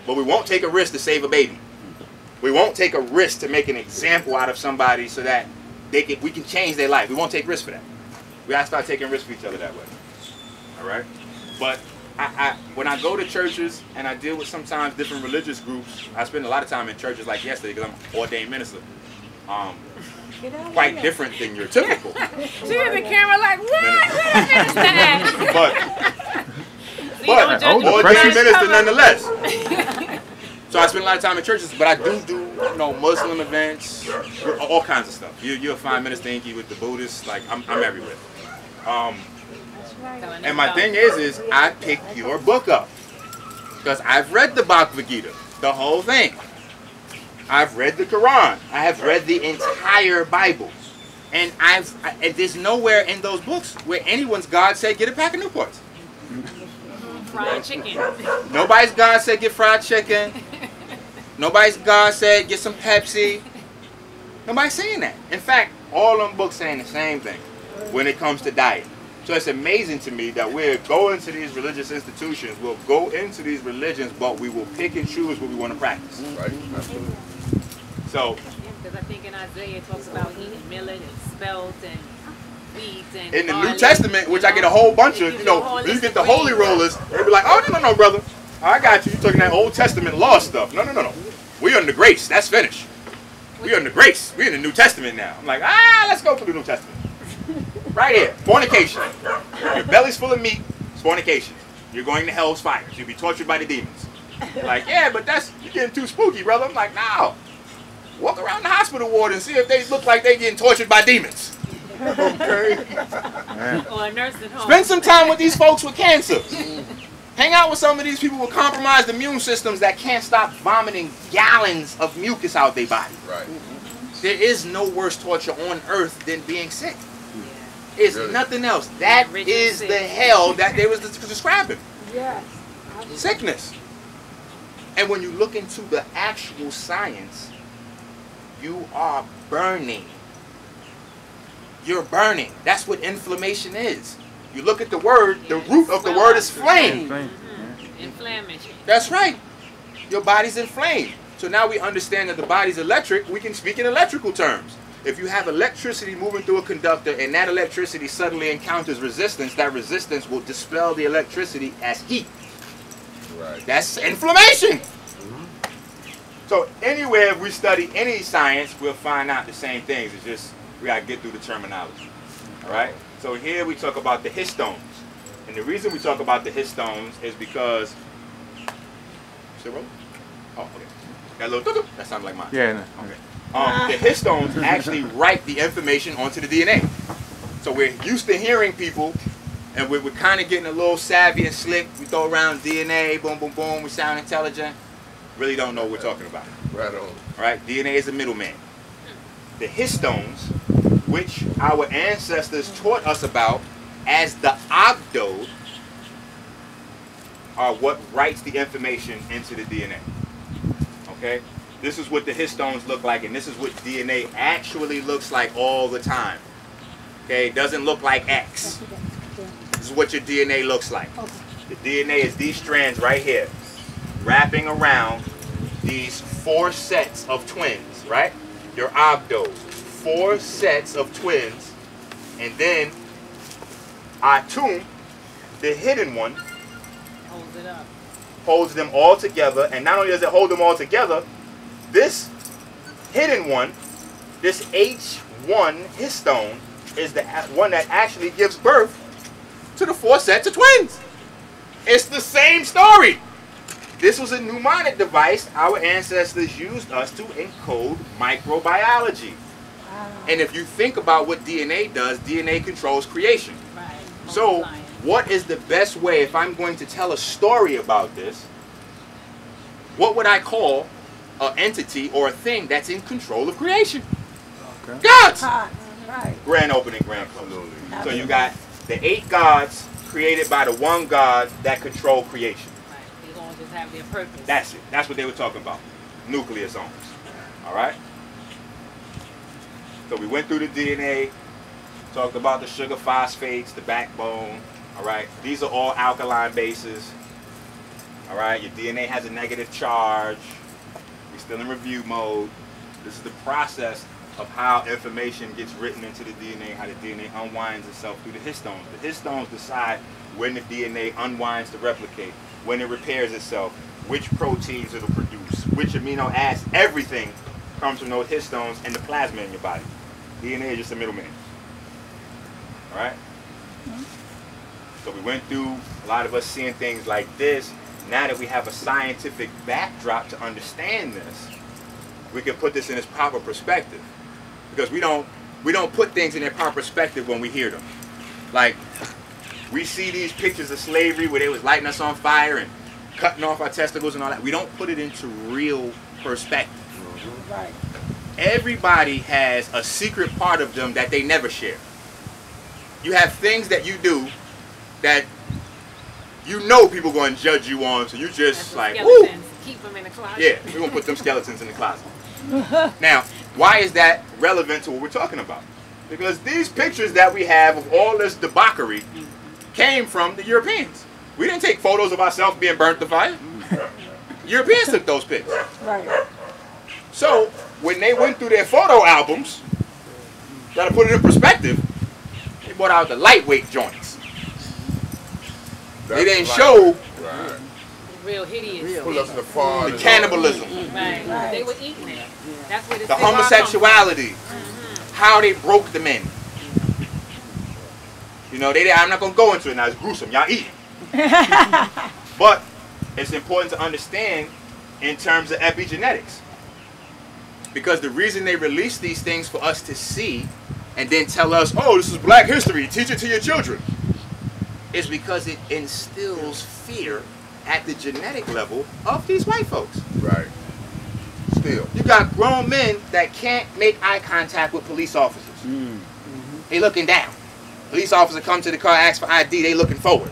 But we won't take a risk to save a baby. We won't take a risk to make an example out of somebody so that we can change their life. We won't take risk for that. We gotta start taking risks for each other that way. All right? But when I go to churches and I deal with sometimes different religious groups, I spend a lot of time in churches like yesterday because I'm ordained minister. Quite different than your typical. She in the camera like, what? But ordained minister nonetheless. So I spend a lot of time in churches, but I do Muslim events, all kinds of stuff. You'll find Minister Inky with the Buddhists, like I'm everywhere. And my thing is I picked your book up because I've read the Bhagavad Gita, the whole thing. I've read the Quran. I have read the entire Bible, and there's nowhere in those books where anyone's God said get a pack of Newports. Fried chicken. Nobody's God said get fried chicken. Nobody's God said get some Pepsi. Nobody's saying that. In fact, all them books saying the same thing when it comes to diet. So it's amazing to me that we're going to these religious institutions, we'll go into these religions, but we will pick and choose what we want to practice. Right, absolutely. So, because I think in Isaiah it talks about eating millet and spelt and wheat and in the barley, New Testament, which I get a whole bunch of, when you get the holy rollers, they be like, oh, no, brother. I got you. You're talking that Old Testament law stuff. No. We're under grace. That's finished. We're under grace. We're in the New Testament now. I'm like, let's go to the New Testament. Right here. Fornication. Your belly's full of meat. It's fornication. You're going to hell's fire. You'll be tortured by the demons. Like, yeah, but you're getting too spooky, brother. I'm like, no. Walk around the hospital ward and see if they look like they're getting tortured by demons. Okay. or a nursing home. Spend some time with these folks with cancer. Hang out with some of these people with compromised immune systems that can't stop vomiting gallons of mucus out their body. Right. There is no worse torture on earth than being sick. It's nothing else. That is the hell that they was describing. Yes. Sickness. And when you look into the actual science, you are burning. You're burning. That's what inflammation is. You look at the word, the root of the word is flame. Inflammation. That's right. Your body's inflamed. So now we understand that the body's electric. We can speak in electrical terms. If you have electricity moving through a conductor and that electricity suddenly encounters resistance, that resistance will dispel the electricity as heat. Right. That's inflammation. So anywhere we study any science, we'll find out the same things. It's just we gotta get through the terminology. All right. So here we talk about the histones, and the reason we talk about the histones is because. Oh, okay. Got a little. That sounds like mine. Yeah. No. Okay. The histones actually write the information onto the DNA. So we're used to hearing people, and we're kind of getting a little savvy and slick. We throw around DNA, boom, boom, boom. We sound intelligent. Really don't know what we're talking about. Right on. All right, DNA is a middleman. The histones, which our ancestors taught us about as the ogdode, are what writes the information into the DNA. Okay? This is what the histones look like, and this is what DNA actually looks like all the time. Okay? It doesn't look like X. This is what your DNA looks like. The DNA is these strands right here, wrapping around these 4 sets of twins, right? Your ogdode. 4 sets of twins, and then Atum, the hidden one, Holds it up. holds them all together. And not only does it hold them all together, this hidden one, this H1 histone, is the one that actually gives birth to the 4 sets of twins. It's the same story. This was a mnemonic device our ancestors used us to encode microbiology. And if you think about what DNA does, DNA controls creation. Right. So, Multiplying. what is the best way, if I'm going to tell a story about this, what would I call an entity or a thing that's in control of creation? Okay. Gods! Right. Grand opening, grand closing. So you got the 8 gods created by the one God that control creation. Right. They're going to just have their purpose. That's it. That's what they were talking about. Nucleosomes. All right? So we went through the DNA, talked about the sugar phosphates, the backbone. All right? These are all alkaline bases. All right? Your DNA has a negative charge. We're still in review mode. This is the process of how information gets written into the DNA, how the DNA unwinds itself through the histones. The histones decide when the DNA unwinds to replicate, when it repairs itself, which proteins it'll produce, which amino acids, everything comes from those histones and the plasma in your body. DNA is just a middleman. All right? So we went through, a lot of us seeing things like this. Now that we have a scientific backdrop to understand this, we can put this in its proper perspective. Because we don't put things in their proper perspective when we hear them. Like, we see these pictures of slavery where they was lighting us on fire and cutting off our testicles and all that. We don't put it into real perspective. Right. Everybody has a secret part of them that they never share. You have things that you do that you know people are going to judge you on, so you just like, woo! Skeletons. Keep them in the closet. Yeah, we're going to put them skeletons in the closet. Now, why is that relevant to what we're talking about? Because these pictures that we have of all this debauchery came from the Europeans. We didn't take photos of ourselves being burnt to fire. Europeans took those pics. Right. So, when they went through their photo albums, got to put it in perspective, they brought out the lightweight joints. They didn't show Right. Real hideous. Pull up in the farm. the cannibalism, Right. Right. They were eating it. That's where the homosexuality, how they broke the men. You know, I'm not going to go into it now. It's gruesome. Y'all eat it. But it's important to understand in terms of epigenetics. Because the reason they release these things for us to see and then tell us, oh, this is black history, teach it to your children, is because it instills fear at the genetic level of these white folks. Right. Still. You got grown men that can't make eye contact with police officers. They looking down. Police officer come to the car, ask for ID, they looking forward.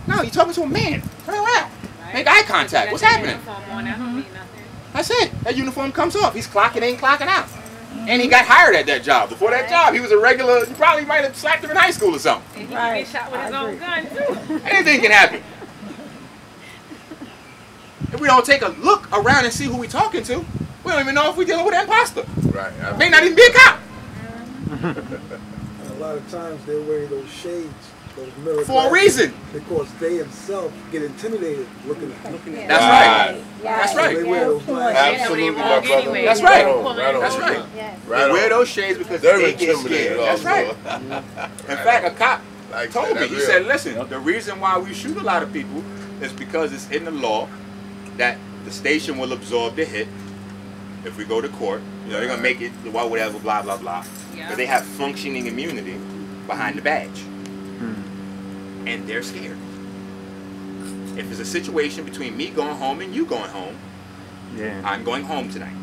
No, you're talking to a man. Turn around. Right. Make eye contact. What's happening? Uniform on, that don't mean nothing. That's it. That uniform comes off. He's clocking in, clocking out. And he got hired at that job. Before that job, he was a regular, you probably might have slapped him in high school or something. And he Right. can get shot with his I own agree. gun too. Anything can happen. If we don't take a look around and see who we talking to, we don't even know if we're dealing with an imposter. Right. May not even be a cop. And a lot of times they're wearing those shades, those mirror For a glasses, reason. because they themselves get intimidated looking at them. That's right. Yeah. That's right. They wear those glasses. Absolutely, my brother. Anyway. That's right. Right on. That's right. Yes. Right They wear on. those shades because They're they get intimidated scared. That's also. right. In fact, a cop Like told that, me, that's he real. said, listen, the reason why we shoot a lot of people is because it's in the law that the station will absorb the hit if we go to court. You know, they're going to make it, whatever, blah, blah, blah. Yeah. But they have functioning immunity behind the badge. And they're scared. If it's a situation between me going home and you going home, Yeah. I'm going home tonight.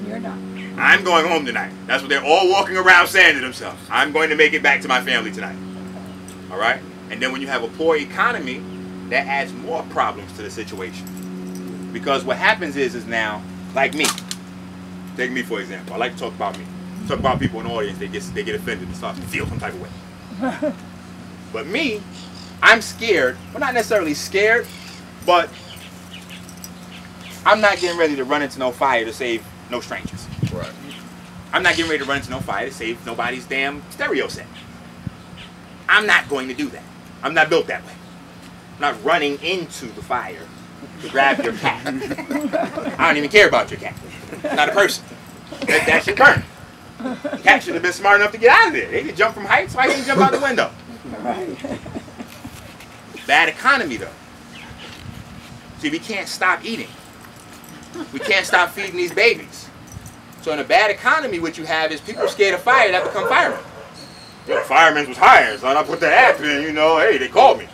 You're not. I'm going home tonight. That's what they're all walking around saying to themselves. I'm going to make it back to my family tonight. All right? And then when you have a poor economy, that adds more problems to the situation. Because what happens is now, like me. Take me for example. I like to talk about me. Talk about people in the audience, they get offended and start to feel some type of way. But me, I'm scared. Well, not necessarily scared, but I'm not getting ready to run into no fire to save no strangers. Right. I'm not getting ready to run into no fire to save nobody's damn stereo set. I'm not going to do that. I'm not built that way. I'm not running into the fire to grab your cat. I don't even care about your cat. Not a person. That should burn. The cat should have been smart enough to get out of there. They could jump from heights. Why didn't he jump out the window? Bad economy though. See, we can't stop eating. We can't stop feeding these babies. So in a bad economy, what you have is people scared of fire that become firemen. Yo, firemen was hired, so I put the app in, you know, hey, they called me.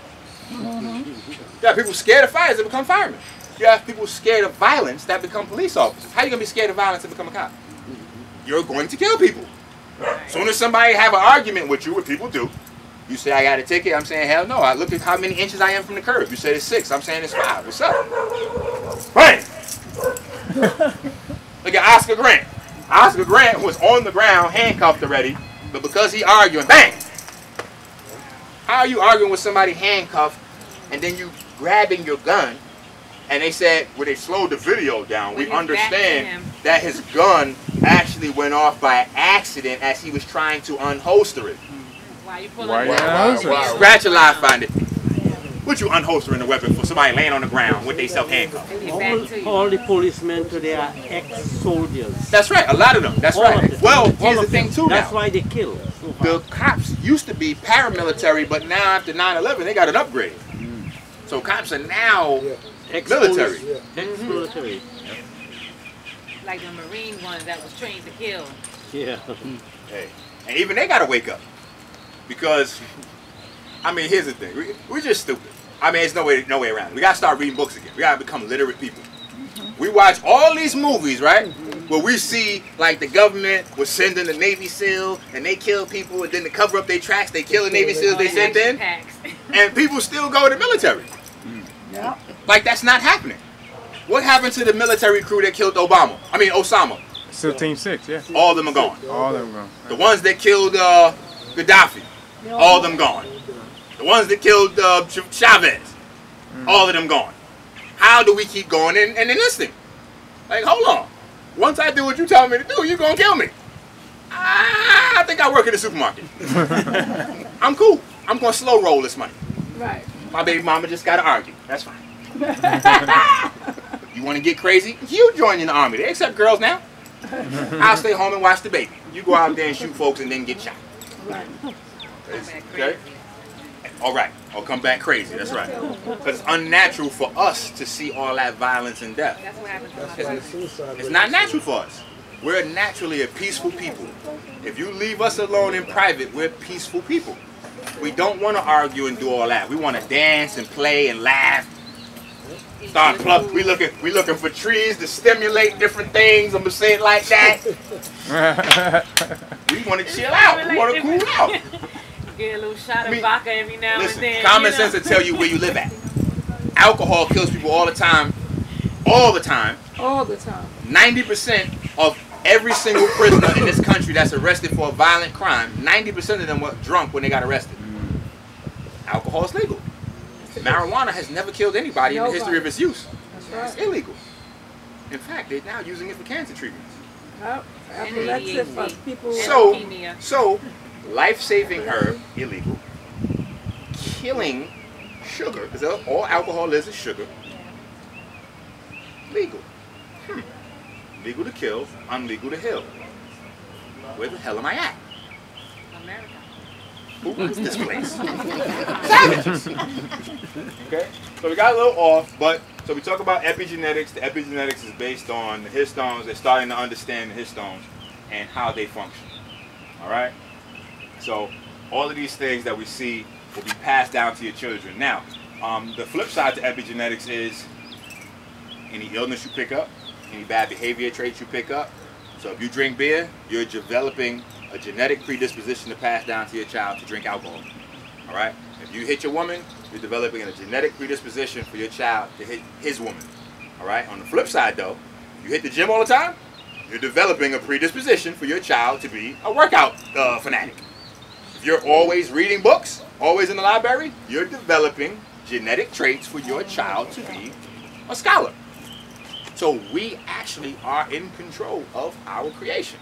You have people scared of fires that become firemen. You have people scared of violence that become police officers. How are you going to be scared of violence and become a cop? You're going to kill people. As soon as somebody have an argument with you, what people do, you say, I got a ticket. I'm saying, hell no. I look at how many inches I am from the curb. You said it's 6. I'm saying it's 5. What's up? Bang! Look at Oscar Grant. Oscar Grant was on the ground, handcuffed already, but because he arguing, bang! How are you arguing with somebody handcuffed and then you grabbing your gun? And they said, well, they slowed the video down. When We you understand backed him. that his gun actually went off by accident as he was trying to unholster it. Why you pulling Why the you gun? unholster? Scratch a live find it. What you unholstering the weapon for somebody laying on the ground with they self handcuffed? They get back to you. All the policemen today are ex-soldiers. That's right, a lot of them. That's All right. of them. Well, All here's the of thing them. too That's now. why they kill. The cops used to be paramilitary, but now after 9/11, they got an upgrade. So cops are now Yeah. military. Yeah. Ex-military. Like the Marine ones that was trained to kill. Yeah. Hey, and even they gotta wake up. Because, I mean, here's the thing. We're just stupid. I mean, there's no way around it. We gotta start reading books again. We gotta become literate people. We watch all these movies, right? Where we see, like, the government was sending the Navy SEAL, and they kill people, and then to cover up their tracks, they kill the Navy SEALs they sent in, Packs. and people still go to the military. Yep. Like, that's not happening. What happened to the military crew that killed Osama? Still Team 6, yeah. All of them are gone. All of them gone. The ones that killed Gaddafi, all of them gone. The ones that killed Chavez, all of them gone. How do we keep going and enlisting? Like, hold on. Once I do what you tell me to do, you're going to kill me. I think I work in the supermarket. I'm cool. I'm going to slow roll this money. Right. My baby mama just got to argue. That's fine. You want to get crazy? You join in the army. They accept girls now. I'll stay home and watch the baby. You go out there and shoot folks and then get shot. Right. Okay? All right. I'll come back crazy. That's right. Because it's unnatural for us to see all that violence and death. That's what happened to my That's why brother. the suicide It's rate not is natural for us. We're naturally a peaceful people. If you leave us alone in private, we're peaceful people. We don't want to argue and do all that. We want to dance and play and laugh. Start pluck. We looking for trees to stimulate different things. I'm gonna say it like that. We want to chill out. We want to cool out. Get a little shot of Me- vodka every now and Listen, then. common you know? sense will tell you where you live at. Alcohol kills people all the time. All the time. All the time. 90% of every single prisoner in this country that's arrested for a violent crime, 90% of them were drunk when they got arrested. Alcohol is legal. Marijuana has never killed anybody in the history of its use. It's illegal. In fact, they're now using it for cancer treatments. Oh, epilepsy for people. So life-saving herb, illegal. Killing sugar, because all alcohol is sugar, legal. Legal to kill, unlegal to heal. Where the hell am I at? America. Who runs this place? Savages. Okay, so we got a little off, but so we talk about epigenetics. The epigenetics is based on the histones. They're starting to understand the histones and how they function. All right. So all of these things that we see will be passed down to your children. Now, the flip side to epigenetics is any illness you pick up, any bad behavior traits you pick up. So if you drink beer, you're developing a genetic predisposition to pass down to your child to drink alcohol. All right? If you hit your woman, you're developing a genetic predisposition for your child to hit his woman. All right? On the flip side, though, you hit the gym all the time, you're developing a predisposition for your child to be a workout fanatic. If you're always reading books, always in the library, you're developing genetic traits for your child to be a scholar. So we actually are in control of our creation.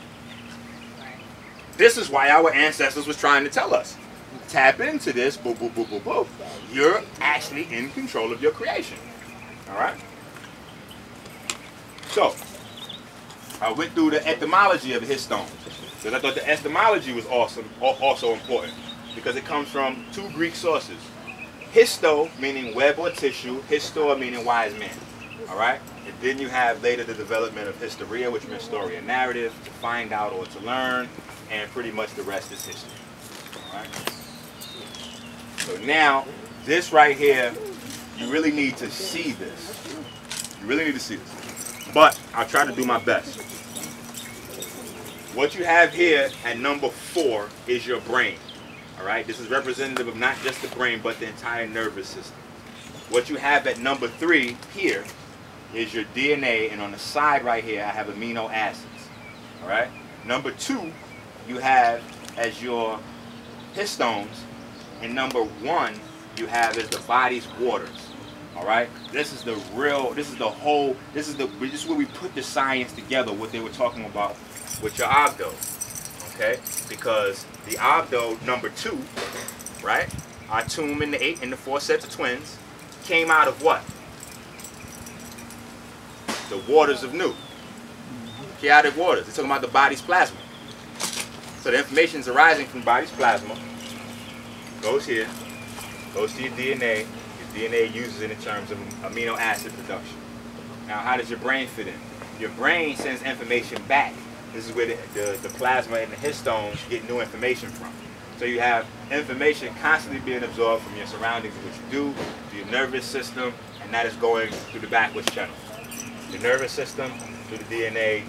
This is why our ancestors was trying to tell us. Tap into this, boop, boop, boop, boop, boop. You're actually in control of your creation. All right? So, I went through the etymology of histones, because I thought the etymology was also important, because it comes from two Greek sources. Histo, meaning web or tissue, histor, meaning wise man. All right? And then you have later the development of historia, which means story and narrative, to find out or to learn, and pretty much the rest is history. All right? So now, this right here, you really need to see this. You really need to see this. But I'll try to do my best. What you have here at number 4 is your brain. All right? This is representative of not just the brain, but the entire nervous system. What you have at number 3 here is your DNA, and on the side right here, I have amino acids. All right? Number 2, you have as your histones, and number 1, you have as the body's waters. All right? This is the real, this is the whole, this is where we put the science together, what they were talking about with your Ogdo. Okay? Because the Ogdo, number 2, right? Our tomb and the 8 and the 4 sets of twins came out of what? The waters of Nu. Chaotic waters. They're talking about the body's plasma. So the information is arising from the body's plasma, goes here, goes to your DNA. Your DNA uses it in terms of amino acid production. Now, how does your brain fit in? Your brain sends information back. This is where the plasma and the histones get new information from. So you have information constantly being absorbed from your surroundings, what you do, to your nervous system, and that is going through the backwards channel. The nervous system, through the DNA,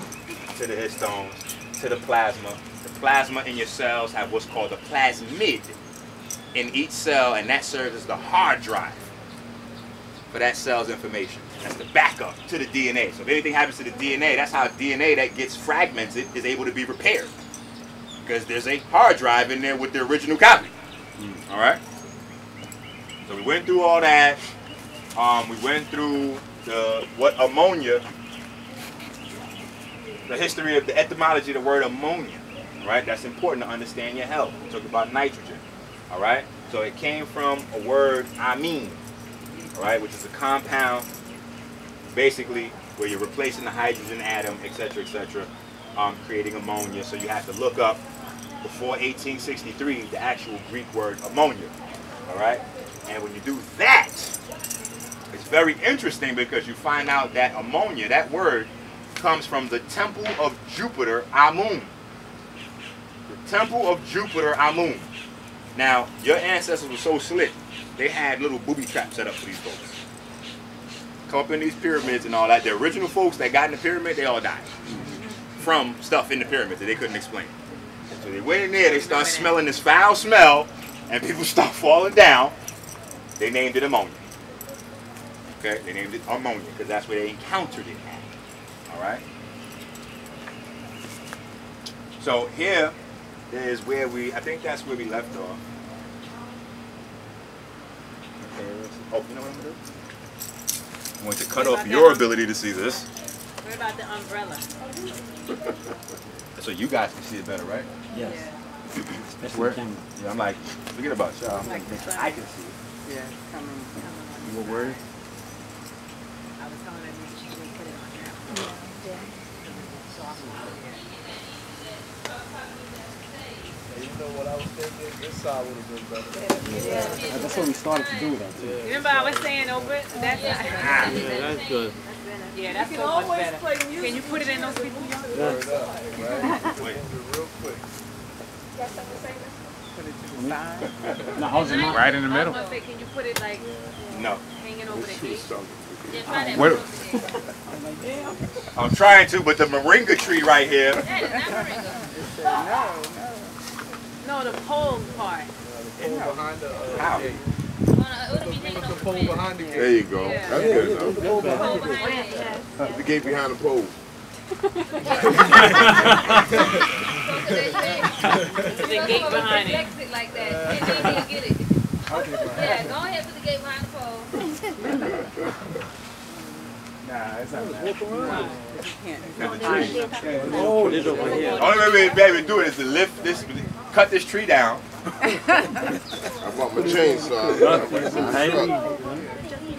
to the histones, to the plasma. The plasma in your cells have what's called a plasmid in each cell, and that serves as the hard drive for that cell's information. That's the backup to the DNA. So if anything happens to the DNA, that's how DNA that gets fragmented is able to be repaired. Because there's a hard drive in there with the original copy. All right? So we went through all that. We went through what ammonia, the history of the etymology of the word ammonia. Right? That's important to understand your health. We talked about nitrogen. All right? So it came from a word amine, all right, which is a compound, basically, where you're replacing the hydrogen atom, etc., etc., creating ammonia. So you have to look up, before 1863, the actual Greek word ammonia, all right? And when you do that, it's very interesting because you find out that ammonia, that word, comes from the temple of Jupiter, Amun. The temple of Jupiter, Amun. Now, your ancestors were so slick, they had little booby traps set up for these folks. Come up in these pyramids and all that. The original folks that got in the pyramid, they all died from stuff in the pyramids that they couldn't explain. So they went in there, they start smelling this foul smell, and people start falling down. They named it ammonia. Okay, they named it ammonia because that's where they encountered it at. All right. So here is where I think that's where we left off. Oh, you know what I'm gonna do? I'm going to cut off your ability to see this. What about the umbrella? So you guys can see it better, right? Yes. Yeah. Especially camera. Yeah, I'm like, forget about y'all. I'm like, I can see it. Yeah, coming. You were worried? I was telling her maybe she should put it on here. You know what I was thinking? This side would have been better. That's what we started to do that too. Remember I was saying over it? That's Yeah, that's good. yeah, that's so much better. Can you put it in those people? Yeah. Word up, right? Wait. Real quick. No, how's it not? Right in the I was middle. gonna say, can you put it like No. hanging over the gate? Yeah, try that. Where- I'm trying to, but the moringa tree right here. That is not moringa. No, the pole part. The pole behind the How? gate. It would be hanging Put the over pole the fence. behind the There gate. you go. Yeah. That's good enough. The pole behind it. The gate behind the pole. The gate behind it. Flex it like that. And then he'll get it. Yeah, go ahead with the gate behind the pole. Nah, it's not bad. Oh, this over here. Only way we be able to do it is to lift this, cut this tree down. I bought my chainsaw.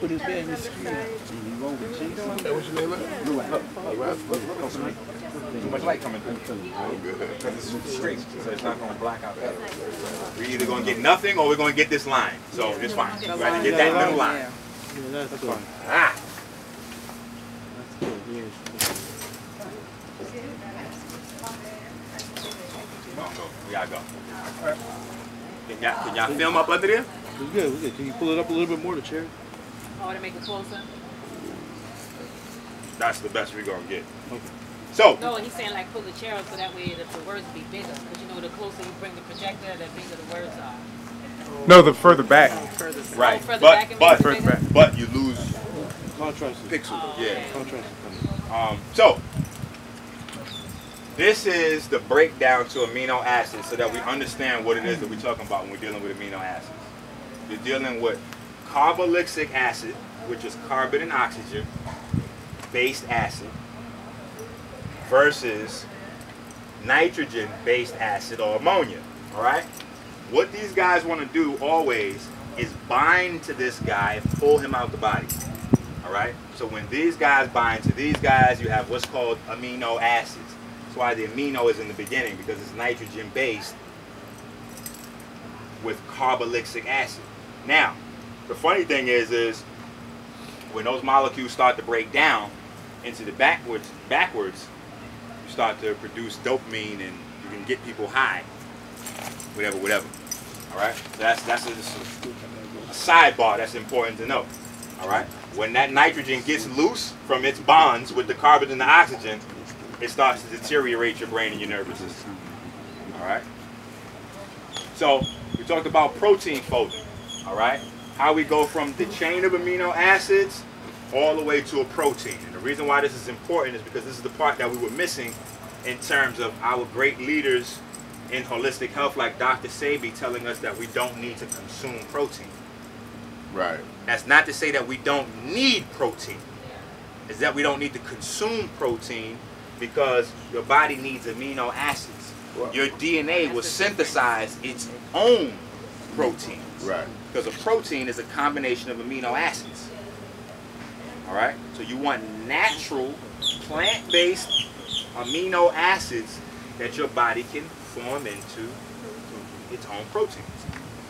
Put his bed in the screen. Hey, what's your name? Too much light coming through. Good. Because it's straight, so it's not going to black out that. We're either going to get nothing or we're going to get this line. So it's fine. We're going to get that middle line. Yeah, that's good. Ah! That's good. Yes. Come on, go. We got to go. Can y'all film up under there? We're good. We're good. Can you pull it up a little bit more, the chair? Oh, to make it closer? That's the best we're going to get. Okay. So, No, he's saying like pull the chair up so that way the words will be bigger. Because you know the closer you bring the projector, the bigger the words are. No, the further back. right. further back and make it Further back. But you lose Contrast. pixels. Yeah. Contrast. So, this is the breakdown to amino acids so that we understand what it is that we're talking about when we're dealing with amino acids. You're dealing with carboxylic acid, which is carbon and oxygen based acid, versus nitrogen based acid or ammonia. All right? What these guys want to do always is bind to this guy and pull him out the body. All right? So when these guys bind to these guys, you have what's called amino acids. That's why the amino is in the beginning, because it's nitrogen based with carboxylic acid. Now, the funny thing is when those molecules start to break down into the backwards, you start to produce dopamine and you can get people high. Whatever. All right? So that's a sidebar that's important to know. All right? When that nitrogen gets loose from its bonds with the carbon and the oxygen, it starts to deteriorate your brain and your nervous system. All right? So we talked about protein folding. All right? How we go from the chain of amino acids all the way to a protein. And the reason why this is important is because this is the part that we were missing in terms of our great leaders in holistic health, like Dr. Sebi, telling us that we don't need to consume protein. Right. That's not to say that we don't need protein. It's that we don't need to consume protein because your body needs amino acids. Right. Your DNA will synthesize its own proteins. Right. Because a protein is a combination of amino acids. All right? So you want natural, plant-based amino acids that your body can form into its own proteins.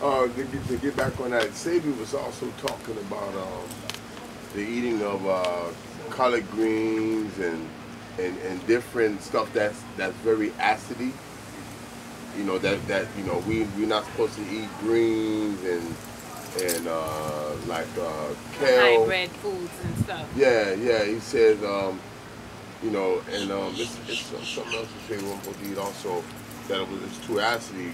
To get back on that, Sebi was also talking about the eating of collard greens and different stuff that's very acidy. You know that you know we're not supposed to eat greens and like kale. Hybrid foods and stuff. Yeah. He said you know, and it's something else he said we weren't supposed to eat also that it's too acidy.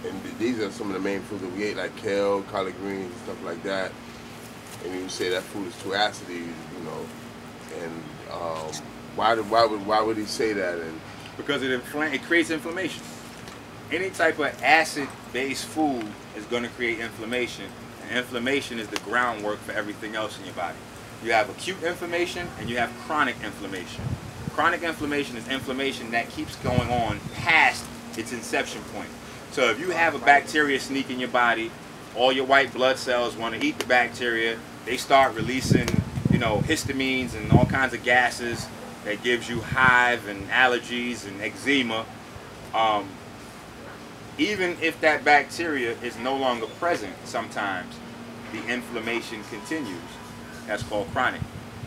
And these are some of the main foods that we ate, like kale, collard greens, and stuff like that. And you say that food is too acidy, you know. And why would he say that? And Because it creates inflammation. Any type of acid-based food is going to create inflammation. And inflammation is the groundwork for everything else in your body. You have acute inflammation and you have chronic inflammation. Chronic inflammation is inflammation that keeps going on past its inception point. So if you have a bacteria sneak in your body, all your white blood cells want to eat the bacteria. They start releasing, histamines and all kinds of gases that gives you hive and allergies and eczema. Even if that bacteria is no longer present, sometimes the inflammation continues. That's called chronic.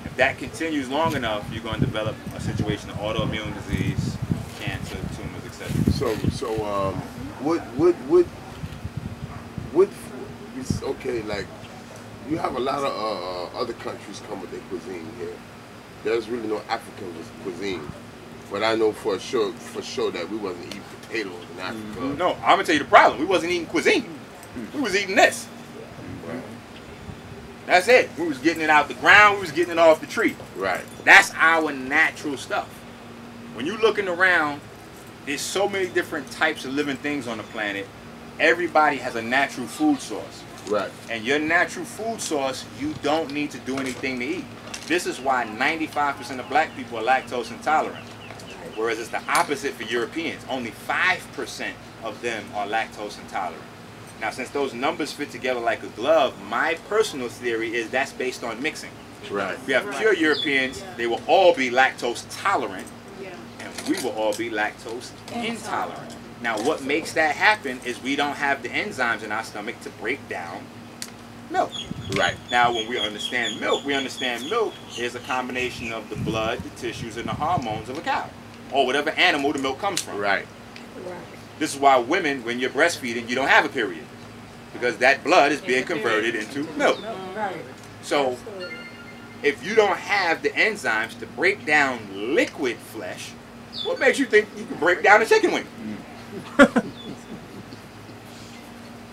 If that continues long enough, you're going to develop a situation of autoimmune disease, cancer, tumors, etc. So it's okay, like, you have a lot of other countries come with their cuisine here. There's really no African cuisine. But I know for sure that we wasn't eating potatoes in Africa. No, I'm gonna tell you the problem. We wasn't eating cuisine. We was eating this. Right. That's it. We was getting it out the ground. We was getting it off the tree. Right. That's our natural stuff. When you're looking around, there's so many different types of living things on the planet. Everybody has a natural food source. Right. And your natural food source, you don't need to do anything to eat. This is why 95% of black people are lactose intolerant. Whereas it's the opposite for Europeans. Only 5% of them are lactose intolerant. Now, since those numbers fit together like a glove, my personal theory is that's based on mixing. Right. If you have pure Europeans, they will all be lactose tolerant, and we will all be lactose intolerant. Now, what makes that happen is we don't have the enzymes in our stomach to break down milk. Right. Now, when we understand milk is a combination of the blood, the tissues, and the hormones of a cow, or whatever animal the milk comes from. Right. This is why women, when you're breastfeeding, you don't have a period, because that blood is being converted into milk. So, if you don't have the enzymes to break down liquid flesh, what makes you think you can break down a chicken wing?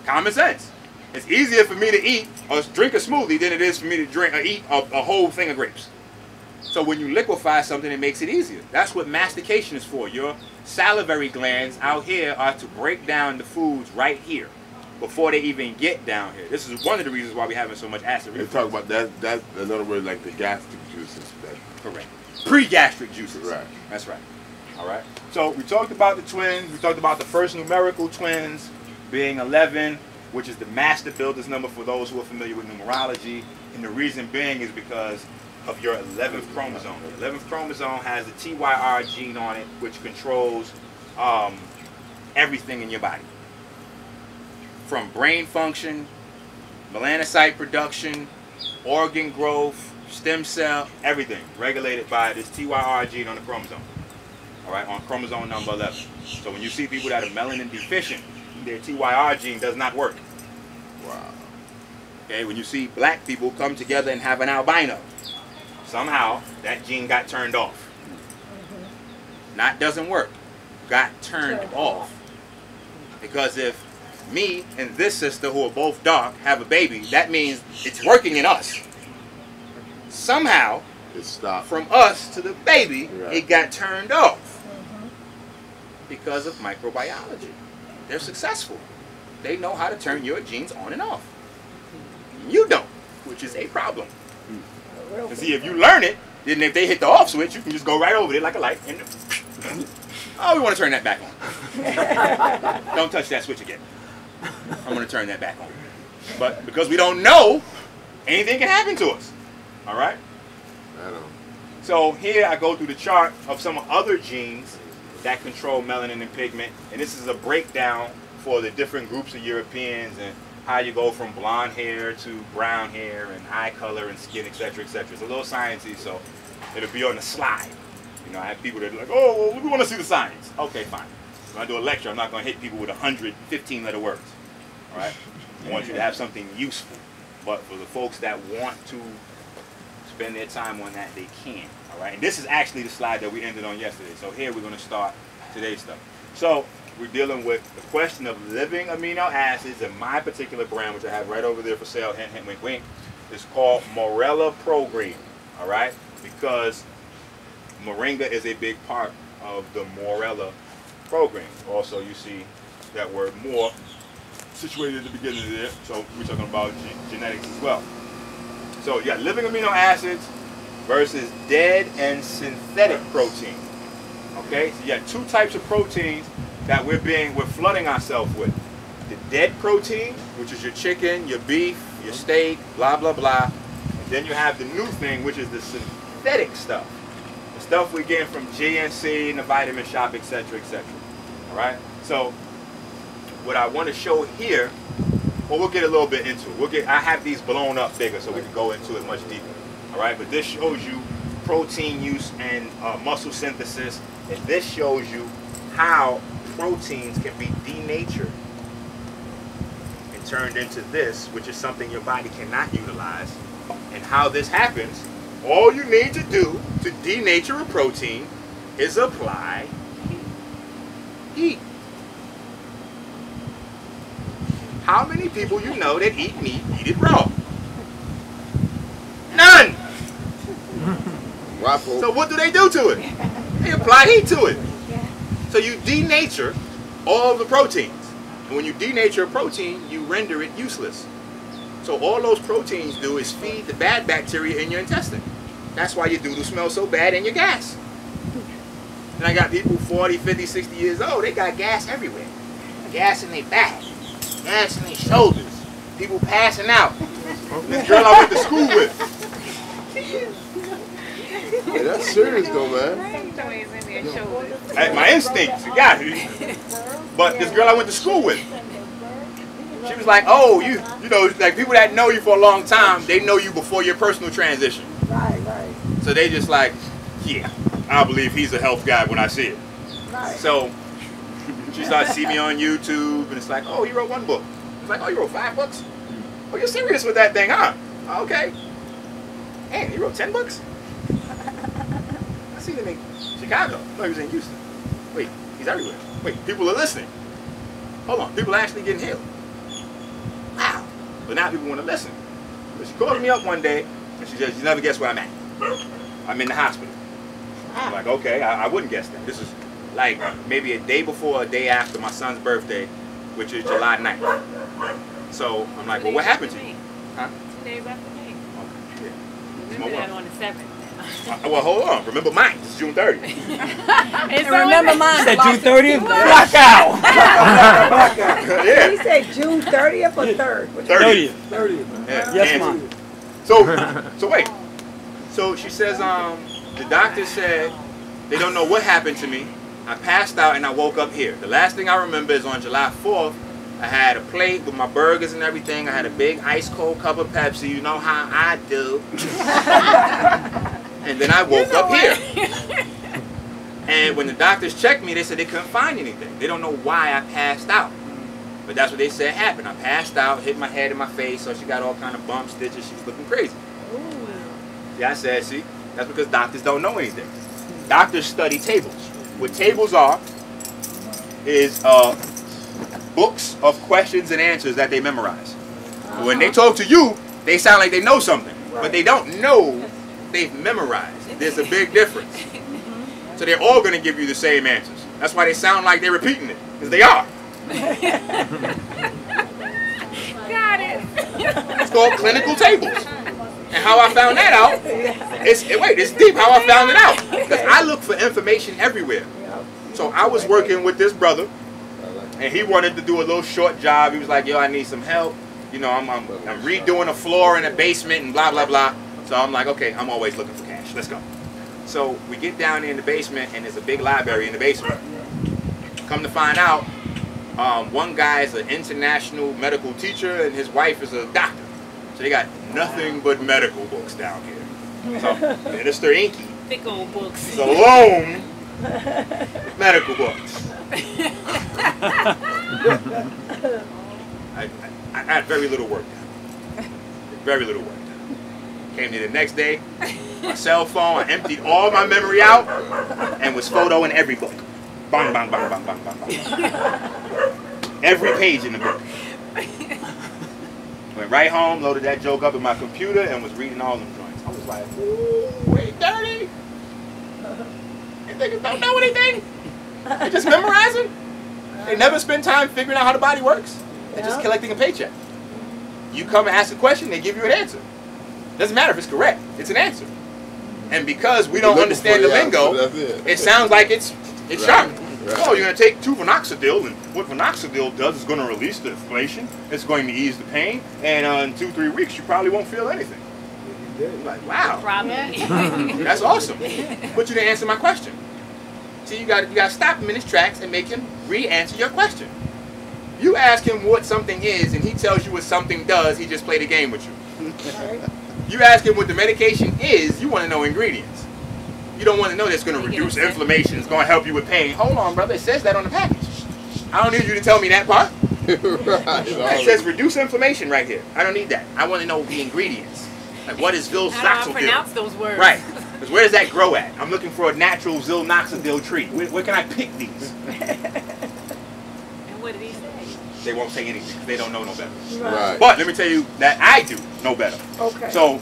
Common sense. It's easier for me to eat or drink a smoothie than it is for me to drink or eat a whole thing of grapes. So when you liquefy something, it makes it easier. That's what mastication is for. Your salivary glands out here are to break down the foods right here before they even get down here. This is one of the reasons why we're having so much acid reflux. They talk about that, in other words, like the gastric juices. Correct. Pre-gastric juices. Right. That's right. All right. So we talked about the twins. We talked about the first numerical twins being 11, which is the master builder's number for those who are familiar with numerology. And the reason being is because of your 11th chromosome. The 11th chromosome has the TYR gene on it, which controls everything in your body. From brain function, melanocyte production, organ growth, stem cell, everything regulated by this TYR gene on the chromosome. All right, on chromosome number 11. So when you see people that are melanin deficient, their TYR gene does not work. Wow. Okay, when you see black people come together and have an albino, somehow that gene got turned off. Not doesn't work, got turned off. Because if me and this sister, who are both dark, have a baby, that means it's working in us. Somehow, It stopped. from us to the baby, Right. it got turned off. Because of microbiology. They're successful. They know how to turn your genes on and off. You don't, which is a problem. And see, if you learn it, then if they hit the off switch, you can just go right over it like a light. And oh, we want to turn that back on. Don't touch that switch again. I'm going to turn that back on. But because we don't know, anything can happen to us. All right? I know. So here I go through the chart of some other genes that control melanin and pigment. And this is a breakdown for the different groups of Europeans and how you go from blonde hair to brown hair and eye color and skin, etc., etc. It's a little sciencey, so it'll be on the slide. You know, I have people that are like, oh, well, we want to see the science. Okay, fine. When I do a lecture, I'm not going to hit people with 100 15-letter words. All right? I want you to have something useful. But for the folks that want to spend their time on that, they can. All right? And this is actually the slide that we ended on yesterday. So here we're going to start today's stuff. So we're dealing with the question of living amino acids, and my particular brand, which I have right over there for sale, hint, hint, wink, wink, is called Morella Program. All right? Because moringa is a big part of the Morella program. Also, you see that word more situated at the beginning of there. So we're talking about genetics as well. So you got living amino acids versus dead and synthetic protein. Okay, so you got two types of proteins that we're flooding ourselves with. The dead protein, which is your chicken, your beef, your steak, blah, blah, blah. And then you have the new thing, which is the synthetic stuff. The stuff we're getting from GNC and the vitamin shop, etc., etc. All right? So what I want to show here, well, we'll get a little bit into it. I have these blown up bigger so we can go into it much deeper. All right? But this shows you protein use and muscle synthesis. And this shows you how proteins can be denatured and turned into this, which is something your body cannot utilize. And how this happens, all you need to do to denature a protein is apply heat. How many people you know that eat meat, eat it raw? None! Waffle. So what do they do to it? They apply heat to it. So you denature all the proteins. And when you denature a protein, you render it useless. So all those proteins do is feed the bad bacteria in your intestine. That's why your doodle smells so bad and your gas. And I got people 40, 50, 60 years old, they got gas everywhere. Gas in their back, gas in their shoulders, people passing out. This girl I went to school with. Yeah, that's serious though, man. My instincts, you got it. But this girl I went to school with, she was like, oh, you know, like people that know you for a long time, they know you before your personal transition. Right, right. So they just like, yeah, I believe he's a health guy when I see it. Right. So she started to see me on YouTube, and it's like, oh, you wrote one book. It's like, oh, you wrote 5 books? Oh, you're serious with that thing, huh? Okay. Hey, you wrote 10 books? I seen him in Chicago. No, he was in Houston. Wait, he's everywhere. Wait, people are listening. Hold on, people are actually getting healed. Wow. But now people want to listen. So she called me up one day, and she said, you never guess where I'm at. I'm in the hospital. I'm like, okay, I wouldn't guess that. This is like maybe a day before or a day after my son's birthday, which is July 9th. So I'm like, well, what happened to you? Huh? 2 days after me. Okay, yeah. Remember that on the 7th. Well, hold on. Remember mine. It's June 30th. And so remember mine. Said June 30th? Black out! Yeah. He said June 30th or 3rd? Which 30th. 30th. Yeah. Yes, And ma'am. So wait. So she says, the doctor said they don't know what happened to me. I passed out and I woke up here. The last thing I remember is on July 4th, I had a plate with my burgers and everything. I had a big ice cold cup of Pepsi. You know how I do. And then I woke up here. And when the doctors checked me, they said they couldn't find anything. They don't know why I passed out. But that's what they said happened. I passed out, hit my head in my face, so she got all kind of bumps, stitches. She was looking crazy. Yeah, I said, see, that's because doctors don't know anything. Doctors study tables. What tables are is books of questions and answers that they memorize. When they talk to you, they sound like they know something, but they don't know they've memorized. There's a big difference. So they're all going to give you the same answers. That's why they sound like they're repeating it, because they are. Got it. It's called clinical tables. And how I found that out, it's deep how I found it out. Because I look for information everywhere. So I was working with this brother, and he wanted to do a little short job. He was like, yo, I need some help. You know, I'm redoing a floor in a basement and blah, blah, blah. So I'm like, okay, I'm always looking for cash. Let's go. So we get down there in the basement, and there's a big library in the basement. Come to find out, one guy is an international medical teacher, and his wife is a doctor. So they got nothing but medical books down here. So Minister Inky Thick old books. is alone with medical books. I had very little work done. Very little work done. Came here the next day, my cell phone, I emptied all my memory out and was photoing every book. Bang, bang, bang, bang, bang, bang, bang. Every page in the book. Went right home, loaded that joke up in my computer, and was reading all them joints. I was like, ooh, ain't dirty. niggas don't know anything. They just memorizing. They never spend time figuring out how the body works. They're just collecting a paycheck. You come and ask a question, they give you an answer. Doesn't matter if it's correct. It's an answer. And because we don't understand the lingo, it sounds like it's sharp. Right. Oh, you're going to take 2 Minoxidil, and what Minoxidil does is going to release the inflammation. It's going to ease the pain, and in 2-3 weeks, you probably won't feel anything. You're like, wow, that's awesome. But you didn't answer my question. See, you got to stop him in his tracks and make him re-answer your question. You ask him what something is, and he tells you what something does. He just played a game with you. You ask him what the medication is, you want to know ingredients. You don't want to know that it's going to reduce inflammation, it's going to help you with pain. Hold on, brother, it says that on the package. I don't need you to tell me that part. Right, it says reduce inflammation right here. I don't need that. I want to know the ingredients. Like, what is Zilnoxidil? How do I pronounce those words? Right. Because where does that grow at? I'm looking for a natural Zilnoxidil tree. Where can I pick these? And what did he say? They won't say anything because they don't know no better. Right. But let me tell you that I do know better. Okay. So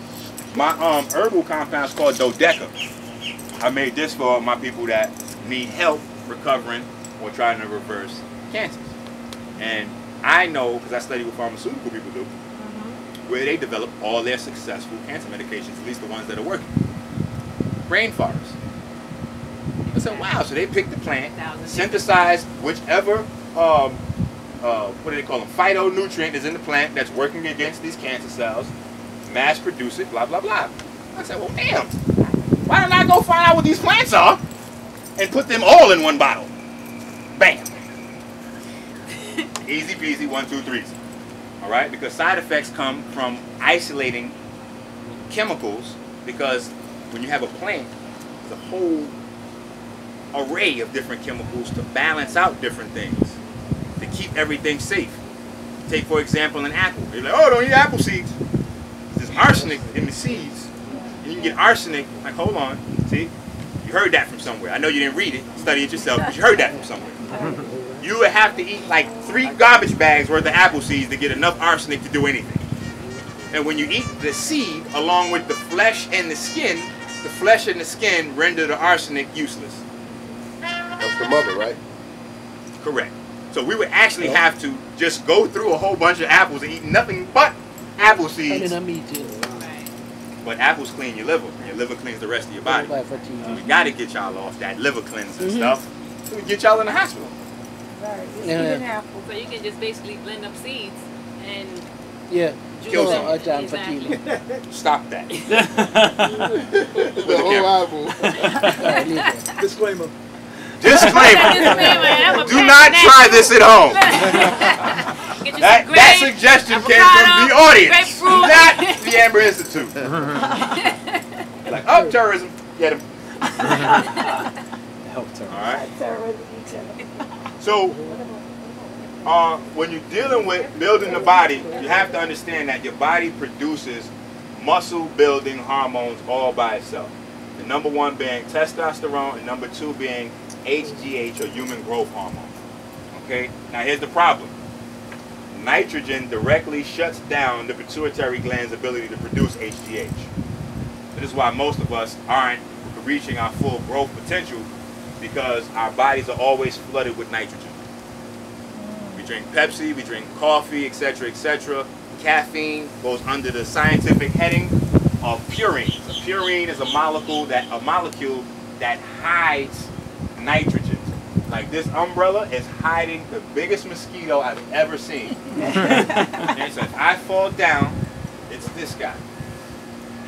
my herbal compound is called Dodeca. I made this for my people that need help recovering or trying to reverse cancers. And I know, because I study what pharmaceutical people do, where they develop all their successful cancer medications, at least the ones that are working. Rainforest. I said, wow, so they picked the plant, synthesized whichever, what do they call them, phytonutrient is in the plant that's working against these cancer cells, mass produce it, blah, blah, blah. I said, well, damn, why don't I go find out what these plants are and put them all in one bottle? Bam. Easy peasy, 1, 2, 3. All right, because side effects come from isolating chemicals, because when you have a plant, there's a whole array of different chemicals to balance out different things, to keep everything safe. Take, for example, an apple. They're like, oh, don't eat apple seeds. There's arsenic in the seeds. And you can get arsenic, like, hold on, see? You heard that from somewhere. I know you didn't read it, study it yourself, but you heard that from somewhere. You would have to eat like 3 garbage bags worth of apple seeds to get enough arsenic to do anything. And when you eat the seed along with the flesh and the skin render the arsenic useless. That's the mother, right? Correct. So we would actually have to just go through a whole bunch of apples and eat nothing but apple seeds. But apples clean your liver, and your liver cleans the rest of your body. So we got to get y'all off that liver cleansing stuff so we get y'all in the hospital. Right. So you can just basically blend up seeds and Kill them. Exactly. Stop that. The whole apple. Disclaimer. Disclaimer. Do not try this at home. That suggestion came from the audience, not the Amber Institute. Like, oh, terrorism. Get him. All right. So, when you're dealing with building the body, you have to understand that your body produces muscle-building hormones all by itself. The number 1 being testosterone, and number 2 being HGH, or human growth hormone. Okay? Now here's the problem. Nitrogen directly shuts down the pituitary gland's ability to produce HGH. That is why most of us aren't reaching our full growth potential, because our bodies are always flooded with nitrogen. We drink Pepsi, we drink coffee, etc., etc. Caffeine goes under the scientific heading of purine. So purine is a molecule that hides nitrogen. Like, this umbrella is hiding the biggest mosquito I've ever seen. And so if I fall down, it's this guy.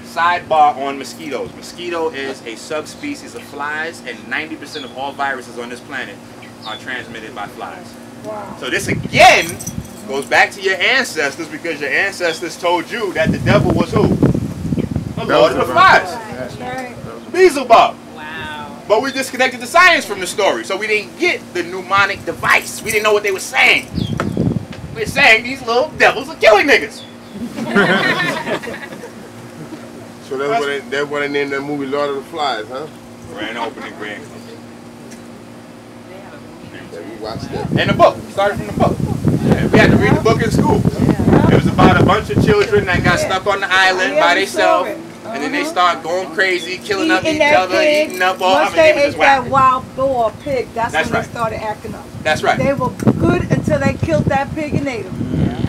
Sidebar on mosquitoes. Mosquito is a subspecies of flies, and 90% of all viruses on this planet are transmitted by flies. Wow. So this again goes back to your ancestors, because your ancestors told you that the devil was who? The Lord of the Flies. Beelzebub. Wow. But we disconnected the science from the story, so we didn't get the mnemonic device. We didn't know what they were saying. We were saying these little devils are killing niggas. So that's what they named that movie Lord of the Flies, huh? Grand opening, grand. Yeah, we watched that. And the book. Started from the book. Yeah, we had to read the book in school. It was about a bunch of children that got stuck on the island by themselves, and And then they start going crazy, killing up Eating each that other, pig. eating up all. Once I mean, they was ate just that whack. wild boar pig, that's That's when right. they started acting up. That's right. They were good until they killed that pig and ate him.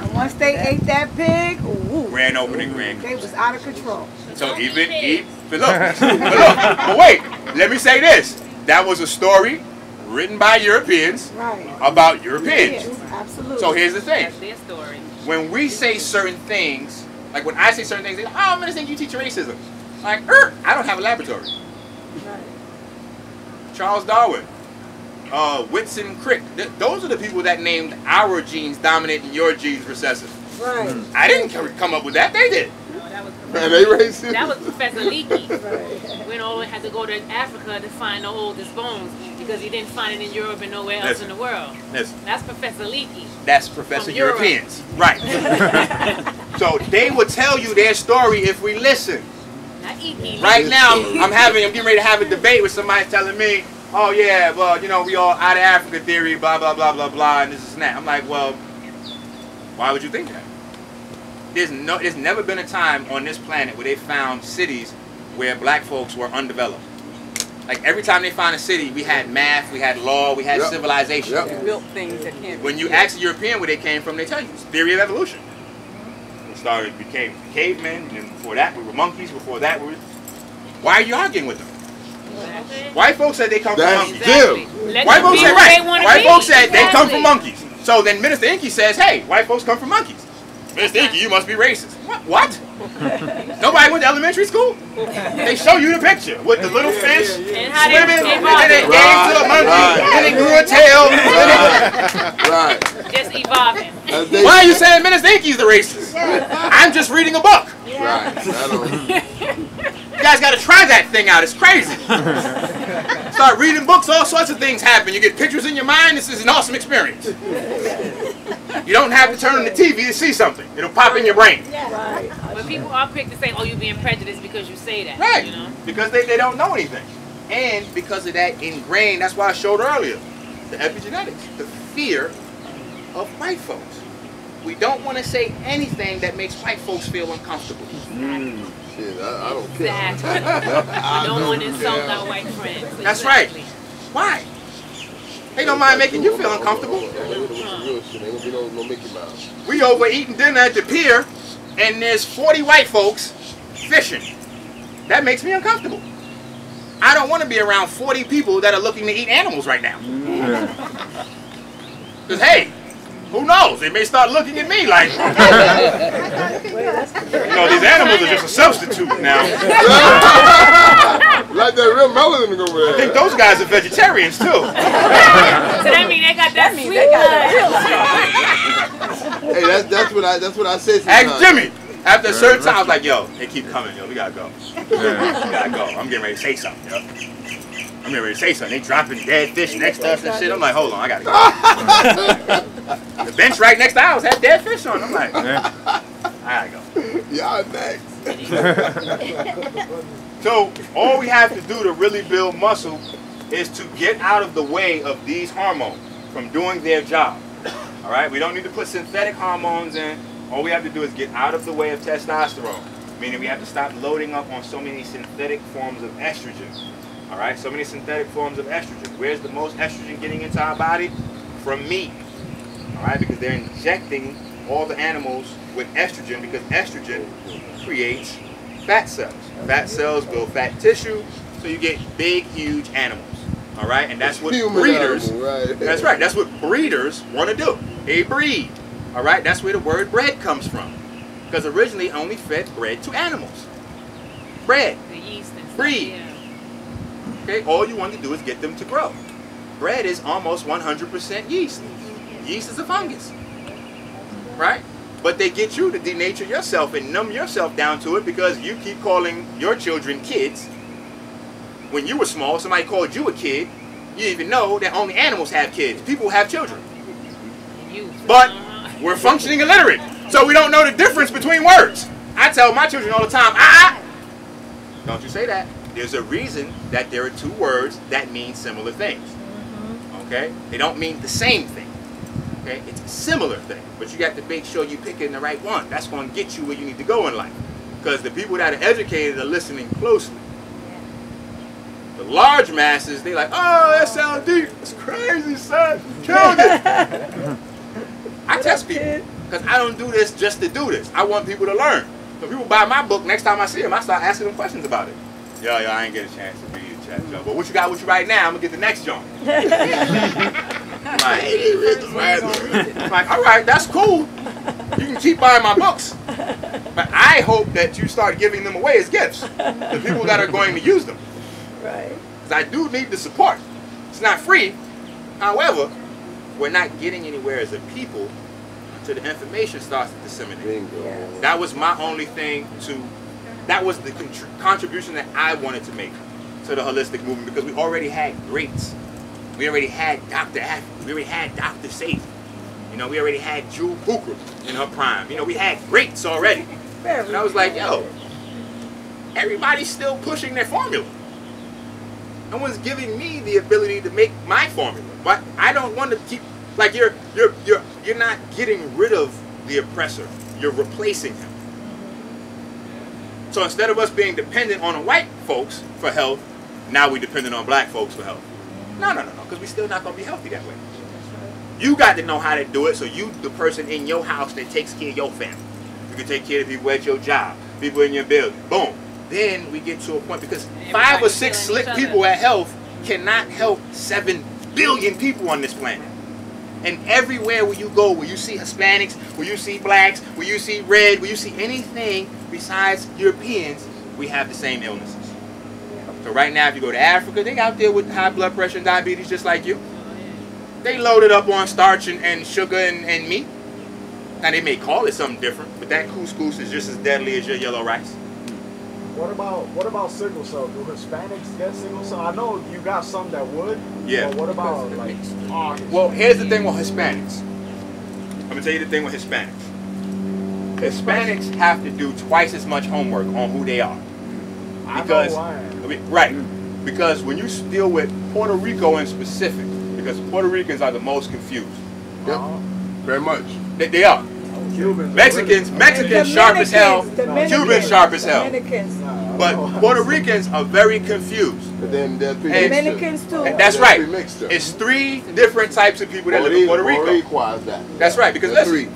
And once they ate that pig, ooh, Grand opening, grand. they was out of control. So but look, but wait, let me say this. That was a story written by Europeans Right. about Europeans. Yes, absolutely. So here's the thing. That's their story. When we say certain things, like when I say certain things, they go, oh, I'm gonna think you teach racism. Like, I don't have a laboratory. Right. Charles Darwin, Whitson Crick, those are the people that named our genes dominant and your genes recessive. Right. I didn't come up with that, they did. No, that was Man, they racist. That was Professor Leakey. Right. Went all the way, had to go to Africa to find the oldest bones because he didn't find it in Europe and nowhere else Listen. in the world. Listen, That's Professor Leakey. that's Professor From Europe. Europeans. Right. So they will tell you their story if we listen. Not Iki. Right now, I'm getting ready to have a debate with somebody telling me, oh yeah, well, you know, we all out of Africa theory, blah, blah, blah, blah, blah, and this and that. I'm like, well, why would you think that? There's never been a time on this planet where they found cities where black folks were undeveloped. Like every time they found a city, we had math, we had law, we had civilization. Yep. Built things that can't. When you ask a European where they came from, they tell you it's theory of evolution. We became cavemen, and before that we were monkeys, before that we were... Why are you arguing with them? White folks said they come from That's monkeys. them. Let White them folks be said, who right. they wanna White be. folks said they come from Exactly. monkeys. So then Minister Inky says, hey, white folks come from monkeys. Minister Inky, you must be racist. What? Nobody went to elementary school? They show you the picture with the little fish And how they swimming, and evolved. then they gave to the monkey, and they grew a tail. Right. Just evolving. Why are you saying Minister Inky's the racist? I'm just reading a book. Right. I don't. You guys got to try that thing out. It's crazy. Start reading books, all sorts of things happen. You get pictures in your mind. This is an awesome experience. You don't have to turn on the TV to see something. It'll pop in your brain. Right. But people are quick to say, oh, you're being prejudiced because you say that. Right. You know? Because they don't know anything. And because of that ingrained, that's why I showed earlier, the epigenetics, the fear of white folks. We don't want to say anything that makes white folks feel uncomfortable. Shit, I don't care. Exactly. We don't want to insult our white friends. That's right. Exactly. Why? They don't mind making you feel uncomfortable. Real shit. Ain't gonna be no Mickey Mouse. We over eating dinner at the pier, and there's 40 white folks fishing. That makes me uncomfortable. I don't want to be around 40 people that are looking to eat animals right now. Because, hey, who knows? They may start looking at me like, you know, these animals are just a substitute now. Like that real melanin over there. I think those guys are vegetarians, too. So that means they got that sweet blood. Hey, that's what I say Ask sometimes. Jimmy. After a certain time, I was like, yo, they keep coming, yo. We gotta go. We gotta go. I'm getting ready to say something, yo. I'm getting ready to say something. They dropping dead fish next to us and shit. I'm like, hold on, I gotta go. The bench right next to ours had dead fish on it. I'm like, I gotta go. Y'all next. So all we have to do to really build muscle is to get out of the way of these hormones from doing their job. All right, we don't need to put synthetic hormones in. All we have to do is get out of the way of testosterone, meaning we have to stop loading up on so many synthetic forms of estrogen. All right, so many synthetic forms of estrogen. Where's the most estrogen getting into our body? From meat. All right, because they're injecting all the animals with estrogen because estrogen creates fat cells. Fat cells build fat tissue, so you get big, huge animals. All right, and that's what Human breeders. animal, right. That's right. That's what breeders want to do. They breed. All right, that's where the word bread comes from, because originally only fed bread to animals. Bread. The yeast and stuff. Breed. Yeah. Okay, all you want to do is get them to grow. Bread is almost 100% yeast. Yeast is a fungus, right? But they get you to denature yourself and numb yourself down to it because you keep calling your children kids. When you were small, somebody called you a kid. You didn't even know that only animals have kids. People have children. But we're functioning illiterate, so we don't know the difference between words. I tell my children all the time, don't you say that. There's a reason that there are two words that mean similar things. Okay? They don't mean the same thing. Okay? It's a similar thing. But you have to make sure you're picking the right one. That's going to get you where you need to go in life. because the people that are educated are listening closely. The large masses, they like, oh, that sounds deep. It's crazy, son. Killed it. I test people because I don't do this just to do this. I want people to learn. So people buy my book, next time I see them, I start asking them questions about it. Yo, I ain't get a chance to read it, chat, yo. But what you got with you right now, I'm going to get the next joint. Like, all right, that's cool. You can keep buying my books. But I hope that you start giving them away as gifts to people that are going to use them. Right. Because I do need the support. It's not free. However, we're not getting anywhere as a people until the information starts to disseminate. Bingo. That was my only thing that was the contribution that I wanted to make to the holistic movement, because we already had greats. We already had Dr. Atkins. We already had Dr. Safe. You know, we already had Jewel Booker in her prime. You know, we had greats already. And I was like, yo, everybody's still pushing their formula. No one's giving me the ability to make my formula. But I don't want to keep, like, you're not getting rid of the oppressor. You're replacing him. So instead of us being dependent on white folks for health, now we're dependent on black folks for health. No, because we're still not going to be healthy that way. You got to know how to do it, so you, the person in your house that takes care of your family. You can take care of people at your job, people in your building. Boom. Then we get to a point, because 5 or 6 slick people at health cannot help 7 billion people on this planet. And everywhere where you go, where you see Hispanics, where you see blacks, where you see red, where you see anything besides Europeans, we have the same illnesses. So right now, if you go to Africa, they out there with high blood pressure and diabetes just like you. They loaded up on starch and sugar and meat. Now they may call it something different, but that couscous is just as deadly as your yellow rice. What about sickle cell? Do Hispanics get sickle cell? I know you got some that would. Yeah. But what about like? Well, here's the thing with Hispanics. I'm gonna tell you the thing with Hispanics. Hispanics have to do twice as much homework on who they are. Because, right. Because when you deal with Puerto Rico in specific, because Puerto Ricans are the most confused. Yep. Very much. They are. Mexicans sharp as hell. Cubans sharp as hell. But Puerto Ricans are very confused. But then they're Dominicans too. That's right. It's 3 different types of people that live in Puerto Rico. That's right. Because listen,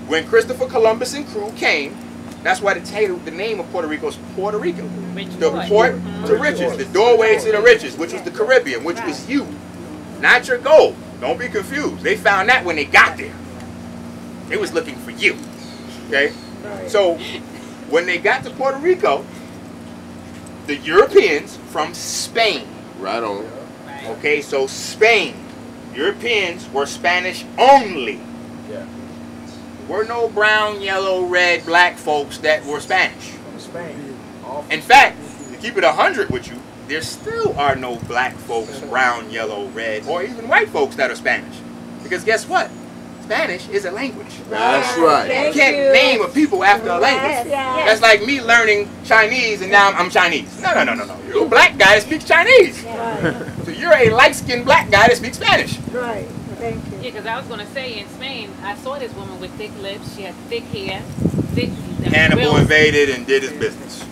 when Christopher Columbus and crew came, that's why the name of Puerto Rico is Puerto Rico. The port to riches, the doorway to the riches, which was the Caribbean, which was you, not your gold. Don't be confused. They found that when they got there. They was looking for you. Okay? So when they got to Puerto Rico, the Europeans from Spain. Right on. Okay, so Spain. Europeans were Spanish only. Yeah. Were no brown, yellow, red, black folks that were Spanish. From Spain. In fact, to keep it 100 with you, there still are no black folks, brown, yellow, red, or even white folks that are Spanish. Because guess what? Spanish is a language. That's right. You can't name a people after a language. That's like me learning Chinese and now I'm Chinese. No. You're a black guy that speaks Chinese. So you're a light-skinned black guy that speaks Spanish. Right. Thank you. Yeah, because I was going to say, in Spain, I saw this woman with thick lips. She had thick hair. Thick. Hannibal invaded and did his business.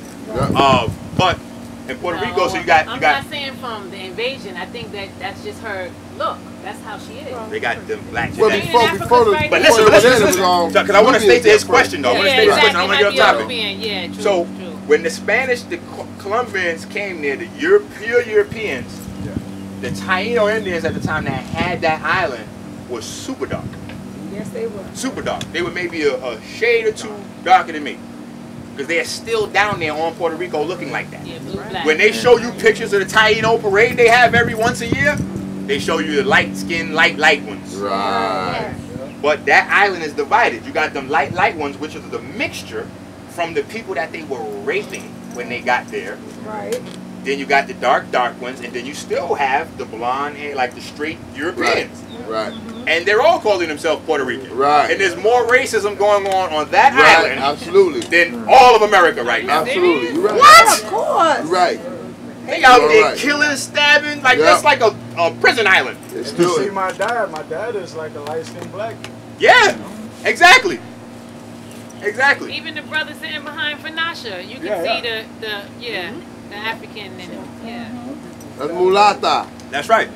But in Puerto Rico, so you got. I'm not saying from the invasion. I think that's just her look. That's how she is. They got them black. Well, before the but listen. Because I want to stay to his question, though. I want to stay to his question. I want to get off topic. Yeah, true, so true. when the Spanish, the Colombians came there, the pure Europeans, the Taino Indians at the time that had that island was super dark. Yes, they were. Super dark. They were maybe a shade or 2 darker than me. Because they are still down there on Puerto Rico looking like that. Yeah, blue, black. When they show you pictures of the Taino parade they have every once a year, they show you the light-skinned, light ones. Right. But that island is divided. You got them light ones, which is the mixture from the people that they were raping when they got there. Right. Then you got the dark ones, and then you still have the blonde hair, like the straight Europeans. Right. And they're all calling themselves Puerto Rican. Right. And there's more racism going on that Right. island Absolutely. than all of America right now. Absolutely. You're right. What? Of course. You're right. They out there right. killing, stabbing, like Yeah. that's like a prison island. It's You see good. my dad is like a light-skinned black. Yeah, exactly. Exactly. Even the brother sitting behind Fanasha, you can see the African in him. Yeah. That's mulata. That's right.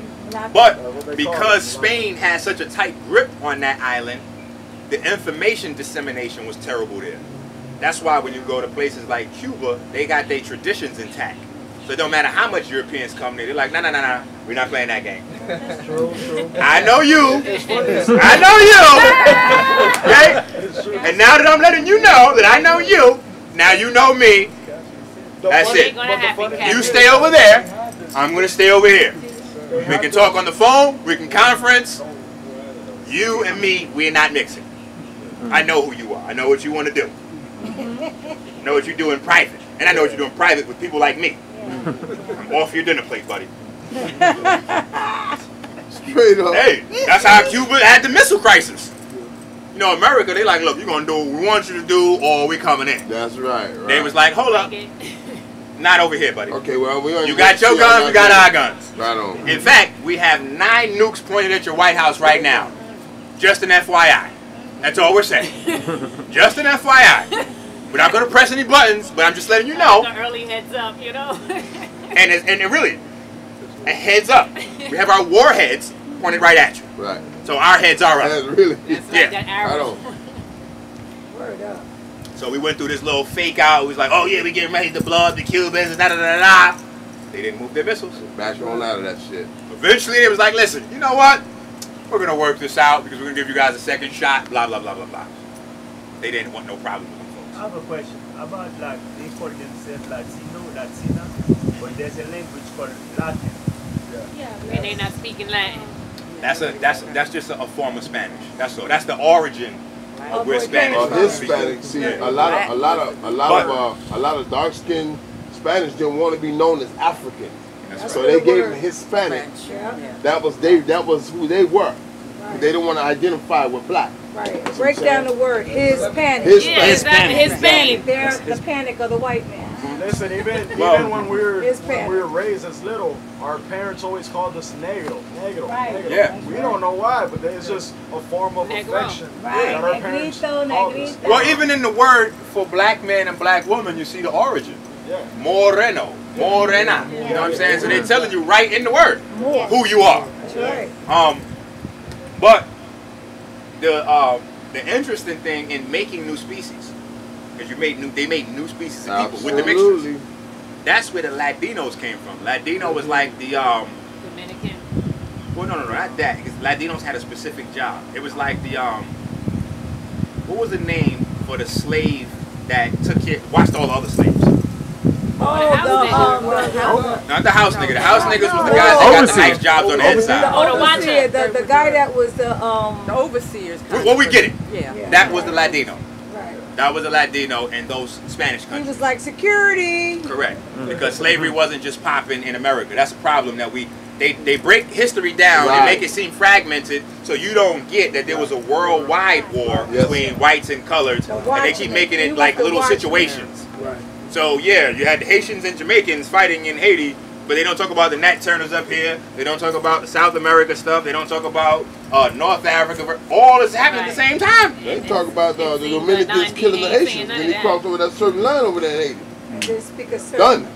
But because Spain has such a tight grip on that island, the information dissemination was terrible there. That's why when you go to places like Cuba, they got their traditions intact. So it don't matter how much Europeans come there, they're like, nah, we're not playing that game. True. I know you. I know you. Okay? And now that I'm letting you know that I know you, now you know me. That's it. You stay over there. I'm going to stay over here. We can talk on the phone. We can conference. You and me, we're not mixing. I know who you are. I know what you want to do. I know what you do in private. And I know what you do in private with people like me. I'm off your dinner plate, buddy. Straight up. Hey, that's how Cuba had the missile crisis. You know, America, they like, look, you're going to do what we want you to do or we coming in. That's right. They was like, hold up. Not over here, buddy. Okay, well, you got your guns, we got our guns. Right on. In fact, we have 9 nukes pointed at your White House right now. Just an FYI. That's all we're saying. Just an FYI. We're not going to press any buttons, but I'm just letting you know. An early heads up, you know. and really, a heads up. We have our warheads pointed right at you. Right. So our heads are up. That's really. That's like that arrow. Word up. So we went through this little fake out. It was like, oh yeah, we getting ready to blow up the Cubans and da-da-da-da. They didn't move their missiles. Bash on out of that shit. Eventually, they was like, listen, you know what? We're going to work this out because we're going to give you guys a second shot, blah, blah, blah, blah, blah. They didn't want no problem with them folks. I have a question about, like, they call themselves Latina, but there's a language called Latin. And they're not speaking Latin. That's just a form of Spanish. That's all. That's the origin of where Spanish Hispanic. See, a lot of dark-skinned Spanish didn't want to be known as African, so they gave them Hispanic. That was who they were. Right. They didn't want to identify with black. Right. Break down the word Hispanic. Hispanic. They're the panic of the white man. Listen, even when we were raised as little, our parents always called us negro. Right. Yeah. We don't know why, but it's just a form of affection. Right. That our parents called us. Well, even in the word for black man and black woman, you see the origin. Yeah. Moreno, morena. You know what I'm saying? So they're telling you right in the word who you are. That's right. But the interesting thing in making new species, because they made new species of people with the mixtures. That's where the Latinos came from. Latino was like the Dominican. Well, no, not that. Because Latinos had a specific job. It was like the what was the name for the slave that watched all the other slaves? Not the house nigga. The house niggas was the guys that got the nice jobs on the inside. The guy that was the overseers. Well, we get it. Yeah. That was the Latino. Right. That was the Latino in those Spanish countries. He was like security. Correct. Because slavery wasn't just popping in America. That's a problem that they break history down and make it seem fragmented, so you don't get that there was a worldwide war between whites and coloreds, and they keep making it like little situations. Right. So yeah, you had the Haitians and Jamaicans fighting in Haiti, but they don't talk about the Nat Turners up here. They don't talk about the South America stuff. They don't talk about North Africa. All this happening at the same time. They talk about the Dominicans killing the Haitians when he crossed over that certain line over there in Haiti. They speak a certain Done.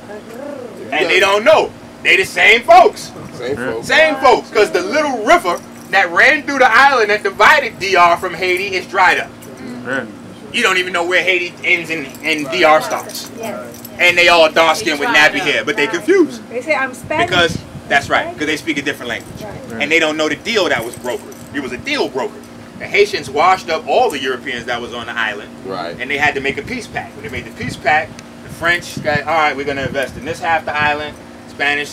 And they don't know. They the same folks. Same folks. Same folks. Because the little river that ran through the island that divided DR from Haiti is dried up. You don't even know where Haiti ends and DR starts. And they all dark skinned with nappy hair, but they confused. They say I'm Spanish. Because, that's right, because they speak a different language. And they don't know the deal that was brokered. It was a deal brokered. The Haitians washed up all the Europeans that was on the island. Right. And they had to make a peace pact. When they made the peace pact, the French said, all right, we're going to invest in this half the island. Spain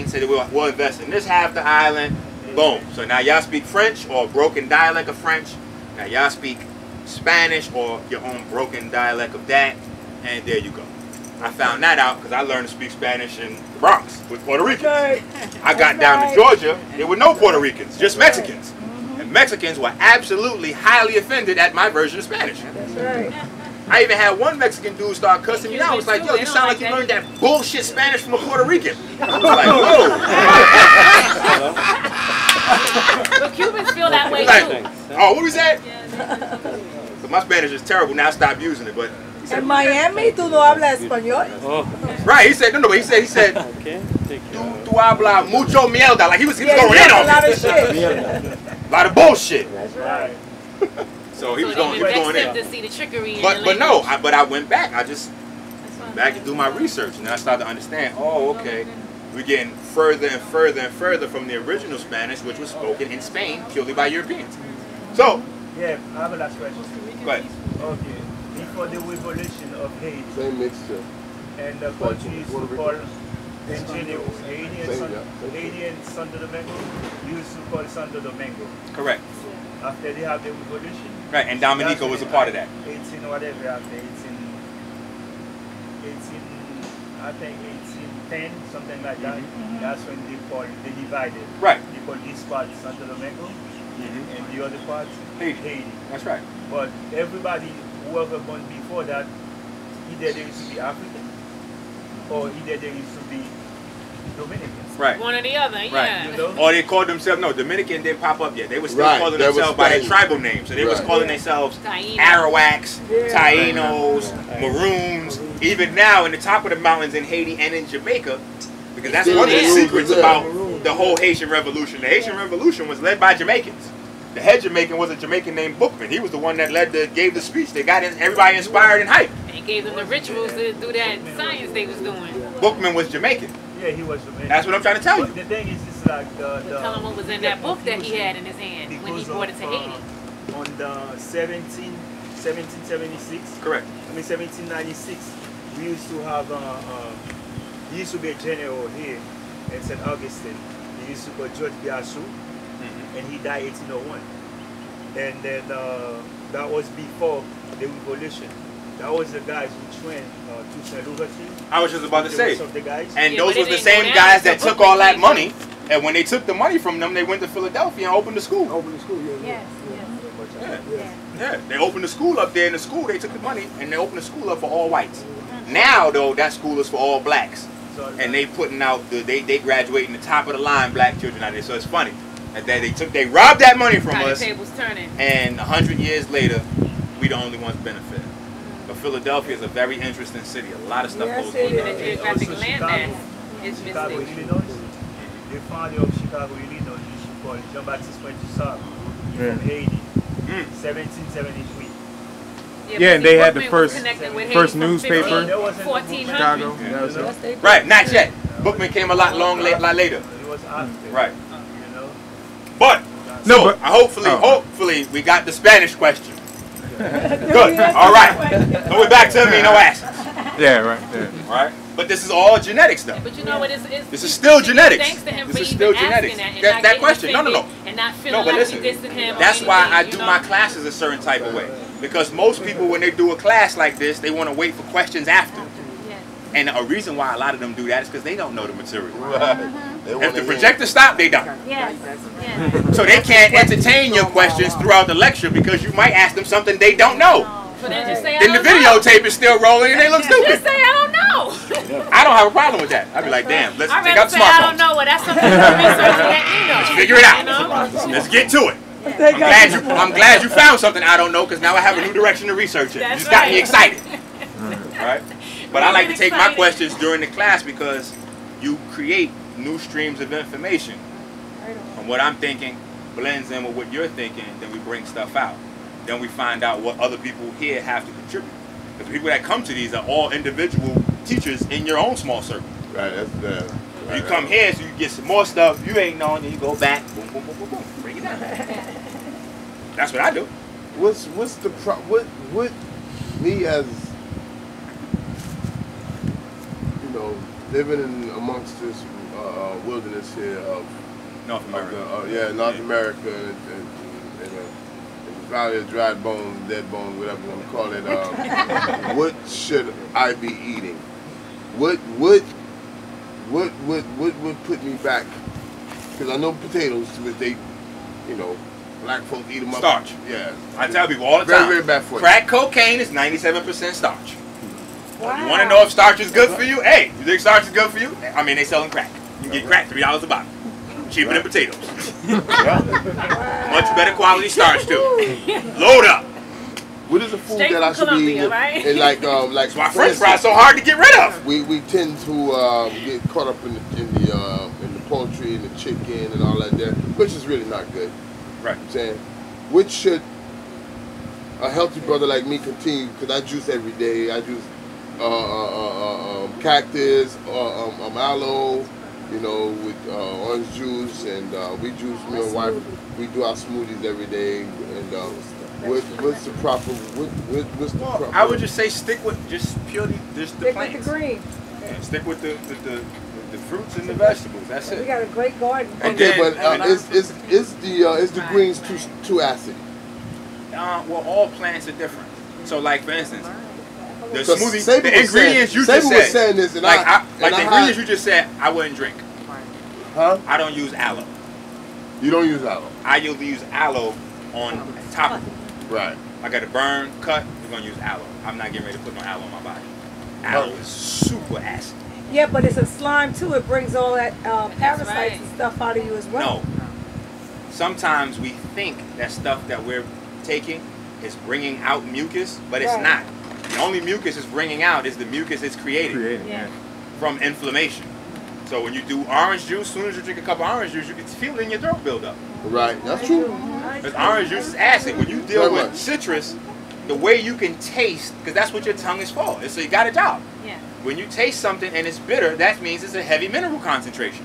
said we'll invest in this half the island. Boom. So now y'all speak French or a broken dialect of French. Now y'all speak Spanish or your own broken dialect of that. And there you go. I found that out because I learned to speak Spanish in the Bronx with Puerto Ricans. I got down to Georgia, there were no Puerto Ricans, just Mexicans. And Mexicans were absolutely highly offended at my version of Spanish. That's right. I even had one Mexican dude start cussing me out. I was like, yo, you sound like you learned that bullshit Spanish from a Puerto Rican. I was like, whoa. But Cubans feel that way too. Oh, what was that? My Spanish is terrible. Now I stopped using it, but he said, En Miami, tú no hablas español. right, he said, no, but he said, tú habla mucho mierda. Like he was Yeah, going you in have on a lot me. of shit. A lot of bullshit. That's Right. So he was So going they in. them to see the trickery in But the but no, language. but I went back. I just That's what I'm back and do my research, and I started to understand. Oh, okay, we're getting further and further and further from the original Spanish, which was spoken in Spain purely by Europeans. So, Yeah, I have a last question. go ahead. Okay. Before the revolution of Haiti Same mixture. and the country used to call Ingenuous, Same. Haiti and Santo Domingo, used to call Santo Domingo. Correct. After they have the revolution. Right, and Dominico was a part of that. 18 whatever after 18, I think 1810, something like that. That's when they divided. Right. They call this part Santo Domingo and the other part Haiti. That's right. But everybody who ever born before that, either they used to be African or either they used to be Dominicans. Right. One or the other, yeah. You know? Or they called themselves, no, Dominican didn't pop up yet. They were still Right, calling that was themselves by their Spanish. tribal names. So they was Right. calling themselves Taíno. Arawaks, Taínos, Maroons. Even now in the top of the mountains in Haiti and in Jamaica, because that's Still one of the Maroons secrets is there. about the whole Haitian Revolution. The Haitian Revolution was led by Jamaicans. The head Jamaican was a Jamaican named Bookman. He was the one that gave the speech. They got everybody inspired and hyped. And he gave them the rituals to do that science they was doing. Bookman was Jamaican. Yeah, he was Dominican. That's what I'm trying to tell you. But the thing is, it's like Tell him what was in that book that he had in his hand when he because brought it to of, Haiti. On the 1776, Correct. 1796, we used to have, he used to be a general here in St. Augustine. He used to call George Biassou, and he died 1801. And then that was before the revolution. That was the guys who trained Toussaint Louverture. I was just about to The say. rest of the guys. And Yeah, those but was it the didn't go same down guys that until took all that Bookman came money. And when they took the money from them, they went to Philadelphia and opened the school. Open the school, yeah. Yeah. Yeah. They opened the school up there in the school. They took the money and they opened the school up for all whites. Now though, that school is for all blacks. And they putting out they graduating the top of the line black children out there. So it's funny that they robbed that money from How the us. tables turning. And 100 years later, we the only ones benefit. But Philadelphia is a very interesting city. A lot of stuff Yes, goes it on Even there. the geographic landmass is Chicago, mystic. Illinois. The founder of Chicago, Illinois, used to call Jean-Baptiste Pointe-du-Sable from Haiti, 1773. Yeah, and they had the Bookman was first connected with first Haiti from newspaper, 1400. Chicago. That was it. Right, not yet. Bookman came a lot later. It was after. Right. You know? But No, so but- hopefully we got the Spanish question. Good. All right. So we're back to amino acids. Yeah, right. Yeah. All right. But this is all genetics though. But you know what? This is still genetics. Thanks to him This for is even still asking genetics. that, and That not getting question. No. offended and not feeling No, but like listen. we dissing him. or That's why I anything, do you my know? classes a certain type of way. Because most people, when they do a class like this, they want to wait for questions after. And a reason why a lot of them do that is because they don't know the material. If the projector stops, they don't. Yes. Yes. So they can't entertain your questions throughout the lecture because you might ask them something they don't know. So then just say, I Then the don't know. videotape is still rolling and they look Just stupid. say, I don't know. I don't have a problem with that. I'd be like, damn, let's I'd take rather out the say, I don't smartphone. know. Well, that's something to research and let me know. Let's figure it out. You know? Let's get to it. I'm glad you found something I don't know because now I have a new direction to research it. You That's just got me right. excited. Right? But I like to take my excited. questions during the class because you create new streams of information. And what I'm thinking blends in with what you're thinking, then we bring stuff out. Then we find out what other people here have to contribute. Because the people that come to these are all individual teachers in your own small circle. Right, that's You come here so you get some more stuff you ain't known, then you go back, boom, boom, boom, boom, boom, bring it down. That's what I do. What's the what me as living in amongst this wilderness here of North America. North America and the valley of dried bones, dead bones, whatever you want to call it. What should I be eating? What would put me back? Because I know potatoes, which they, black folks eat them up. Starch. Yeah. I tell people all the very, time. Very bad for you. Crack cocaine is 97% starch. Wow. You want to know if starch is good for you? Hey, you think starch is good for you? I mean, they selling crack. You get crack $3 a bottle. Cheaper than potatoes. Much better quality starch too. Load up. What is a food Straight that I from should be eating? Colombia, right? And like That's why for French fries instance, so hard to get rid of. we tend to get caught up in the poultry and the chicken and all that there, which is really not good. Right. I'm saying, which should a healthy brother like me continue? Because I juice every day. I juice cactus, aloe, you know, with orange juice, and we juice. Me and wife, we do our smoothies every day. And what's the proper? What's the proper? I would just say stick with just purely just the Stick plants. with the green. Yeah, stick with the fruits and the vegetables. That's We it. got a great garden. And Okay, then- but is the greens too acid? Well, all plants are different. So, like for instance, the Because smoothie, Saban the was ingredients you saying- just Saban was said, saying this, and like I the had- ingredients you just said, I wouldn't drink. Huh? I don't use aloe. You don't use aloe. I usually use aloe on top of it. Right. I got to burn, cut. We're gonna use aloe. I'm not getting ready to put no aloe on my body. Aloe is super acid. Yeah, but it's a slime too. It brings all that parasites right. and stuff out of you as well. No. Sometimes we think that stuff that we're taking is bringing out mucus, but it's Right. not. The only mucus it's bringing out is the mucus it's creating Yeah. from inflammation. So when you do orange juice, as soon as you drink a cup of orange juice, you can feel it in your throat build up. Right. That's true. Because orange juice is acid. When you deal Very with much. citrus, the way you can taste, because that's what your tongue is for. So you got a job. Yeah. When you taste something and it's bitter, that means it's a heavy mineral concentration.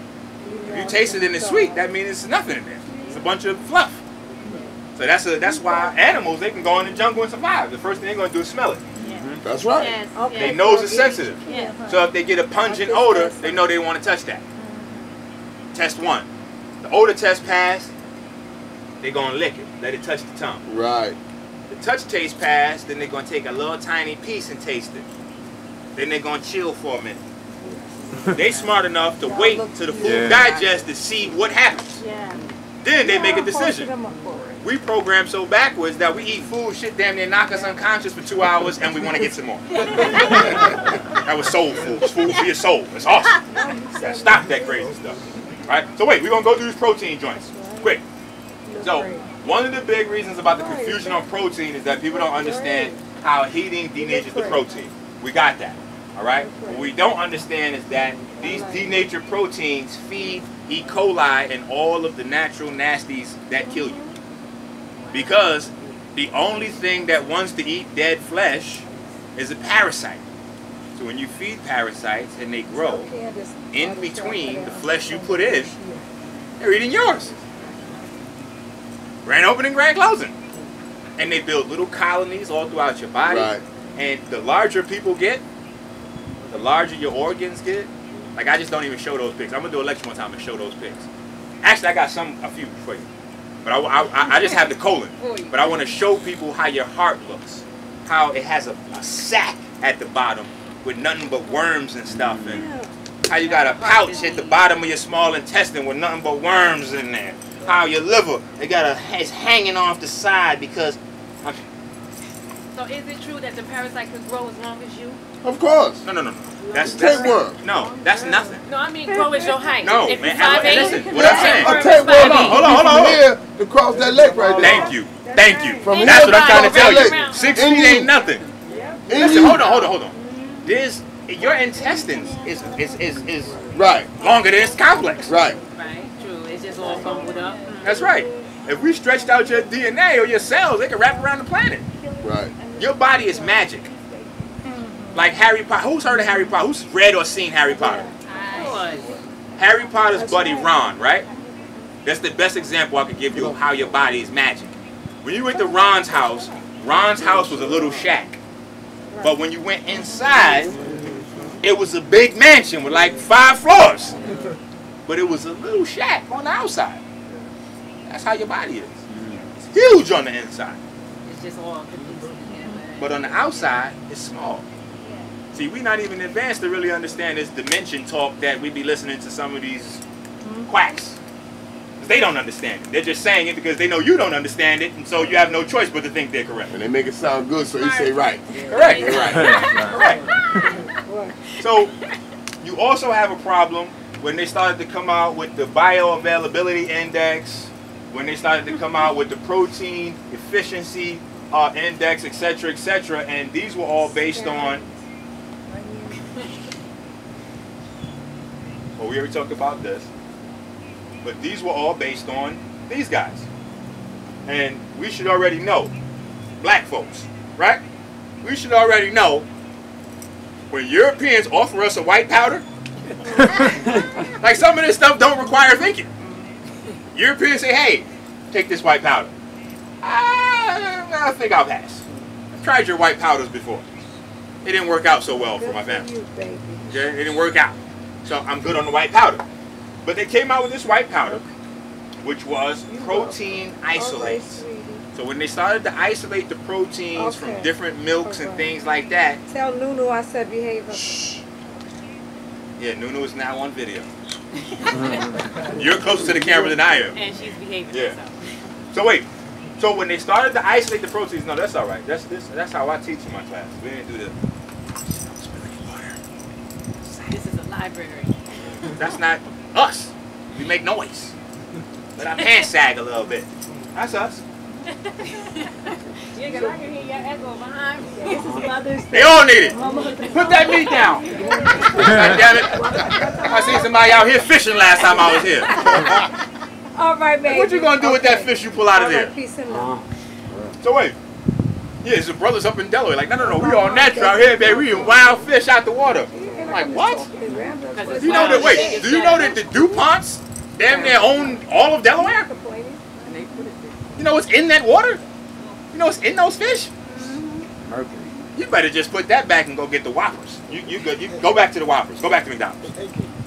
If you taste it and it's sweet, that means it's nothing in there. It's a bunch of fluff. So that's why animals, they can go in the jungle and survive. The first thing they're going to do is smell it. That's right. Yes. Okay. Their nose is sensitive. Yeah. So if they get a pungent odor, they know they want to touch that. Test one. The odor test passed, they're going to lick it. Let it touch the tongue. Right. The touch taste passed, then they're going to take a little tiny piece and taste it. Then they're going to chill for a minute. They smart enough to wait till the food digests to see what happens. Yeah. Then they make a Yeah, decision. posted them up for it. We program so backwards that we eat food, shit damn near knock us unconscious for 2 hours, and we want to get some more. That was soul food. It's food for your soul. It's awesome. Gotta stop that crazy stuff. Right? So wait, we're gonna go through these protein joints. Quick. So one of the big reasons about the confusion on protein is that people don't understand how heating denatures the protein. We got that. Alright? What we don't understand is that these denatured proteins feed E. coli and all of the natural nasties that kill you. Because the only thing that wants to eat dead flesh is a parasite. So when you feed parasites and they grow, in between the flesh you put in, they're eating yours. Grand opening, grand closing. And they build little colonies all throughout your body. Right. And the larger people get, the larger your organs get. Like, I just don't even show those pics. I'm going to do a lecture one time and show those pics. Actually, I got a few for you. But I just have the colon. But I want to show people how your heart looks. How it has a sac at the bottom with nothing but worms and stuff. And how you got a pouch at the bottom of your small intestine with nothing but worms in there. How your liver, it's hanging off the side because... So is it true that the parasite could grow as long as you? Of course. No. That's Tapeworm. No, that's nothing. No, I mean grow as your height. No, if man, you're 5'8", listen, what I'm saying. A tapeworm. Hold on. From here to cross that lake right there. Thank you. From That's here what I'm trying to tell cross you. that 6 lake. feet ain't nothing. In Listen, you. hold on. Your intestines is Right. longer than it's complex. Right. Right, true. It's just all bubbled up. That's right. If we stretched out your DNA or your cells, they could wrap around the planet. Right. Your body is magic. Like Harry Potter. Who's heard of Harry Potter? Who's read or seen Harry Potter? Harry Potter's buddy Ron, right? That's the best example I could give you of how your body is magic. When you went to Ron's house was a little shack. But when you went inside, it was a big mansion with like 5 floors. But it was a little shack on the outside. That's how your body is. It's huge on the inside. It's just all But on the outside, it's small. See, we're not even advanced to really understand this dimension talk that we be listening to some of these quacks. They don't understand it. They're just saying it because they know you don't understand it, and so you have no choice but to think they're correct. And they make it sound good, so you say right. Correct. Correct. So you also have a problem when they started to come out with the bioavailability index, when they started to come out with the protein efficiency index, etc., etc. And these were all based on. Well, we already talked about this, but these were all based on these guys. And we should already know, black folks, right? We should already know when Europeans offer us a white powder, like some of this stuff don't require thinking. Europeans say, hey, take this white powder. I think I'll pass. I've tried your white powders before. It didn't work out so well for my family. Okay? It didn't work out. So I'm good on the white powder. But they came out with this white powder, which was protein isolates. So when they started to isolate the proteins from different milks and things like that. Tell Nunu I said behave. Shh. Yeah, Nunu is now on video. You're closer to the camera than I am. And she's behaving herself. So wait. So when they started to isolate the proteins, no, that's all right. That's how I teach in my class. We didn't do this. Don't spill any water. This is a library. That's not us. We make noise. Let our pants sag a little bit. That's us. Yeah, because I can hear your echo behind me. This is Mother's Day. They all need it. Put that meat down. God damn it. I seen somebody out here fishing last time I was here. All right, baby. What you gonna do with that fish you pull out of there? Peace and love. So wait. Yeah, it's the brothers up in Delaware. Like, no, we all natural out here, baby. We eating wild fish out the water. I'm like, what? You know that? Wait, do you know that the DuPonts damn near own all of Delaware? You know what's in that water? You know what's in those fish? Mercury. You better just put that back and go get the Whoppers. You go back to the Whoppers. Go back to McDonald's.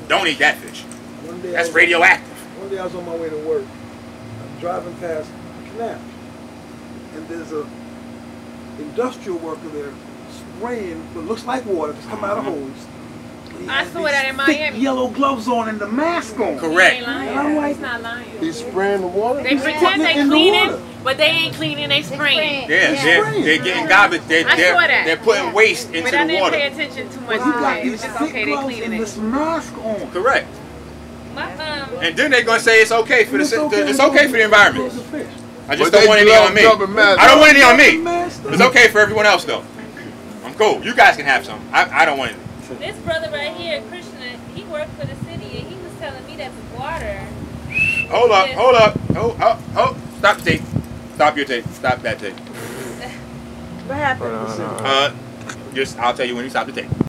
Don't eat that fish. That's radioactive. One day I was on my way to work. I'm driving past a canal, and there's a industrial worker there spraying what looks like water that's coming out of hose. I saw that in Thick Miami. yellow gloves on and the mask on. Correct. He ain't lying. And I'm like, He's not lying. He's spraying the water? They pretend they in the cleaning, water. but they ain't cleaning, they spraying. Yeah, they're getting garbage. I saw that. They're putting waste into But I the didn't water. pay attention too much But he to got it. It these was just thick okay, they gloves cleaning and it. this mask on. Correct. My And then they're gonna say it's okay for It's the okay for the environment. I just But don't they want any love on me. jumping mad- I don't want any on me. Mask It's okay for everyone else though. I'm cool. You guys can have some. I don't want it. This brother right here, Krishna, he worked for the city and he was telling me that the water. Hold up. Oh. Stop the tape. Stop your tape. Stop that tape. What happened? Just I'll tell you when you stop the tape.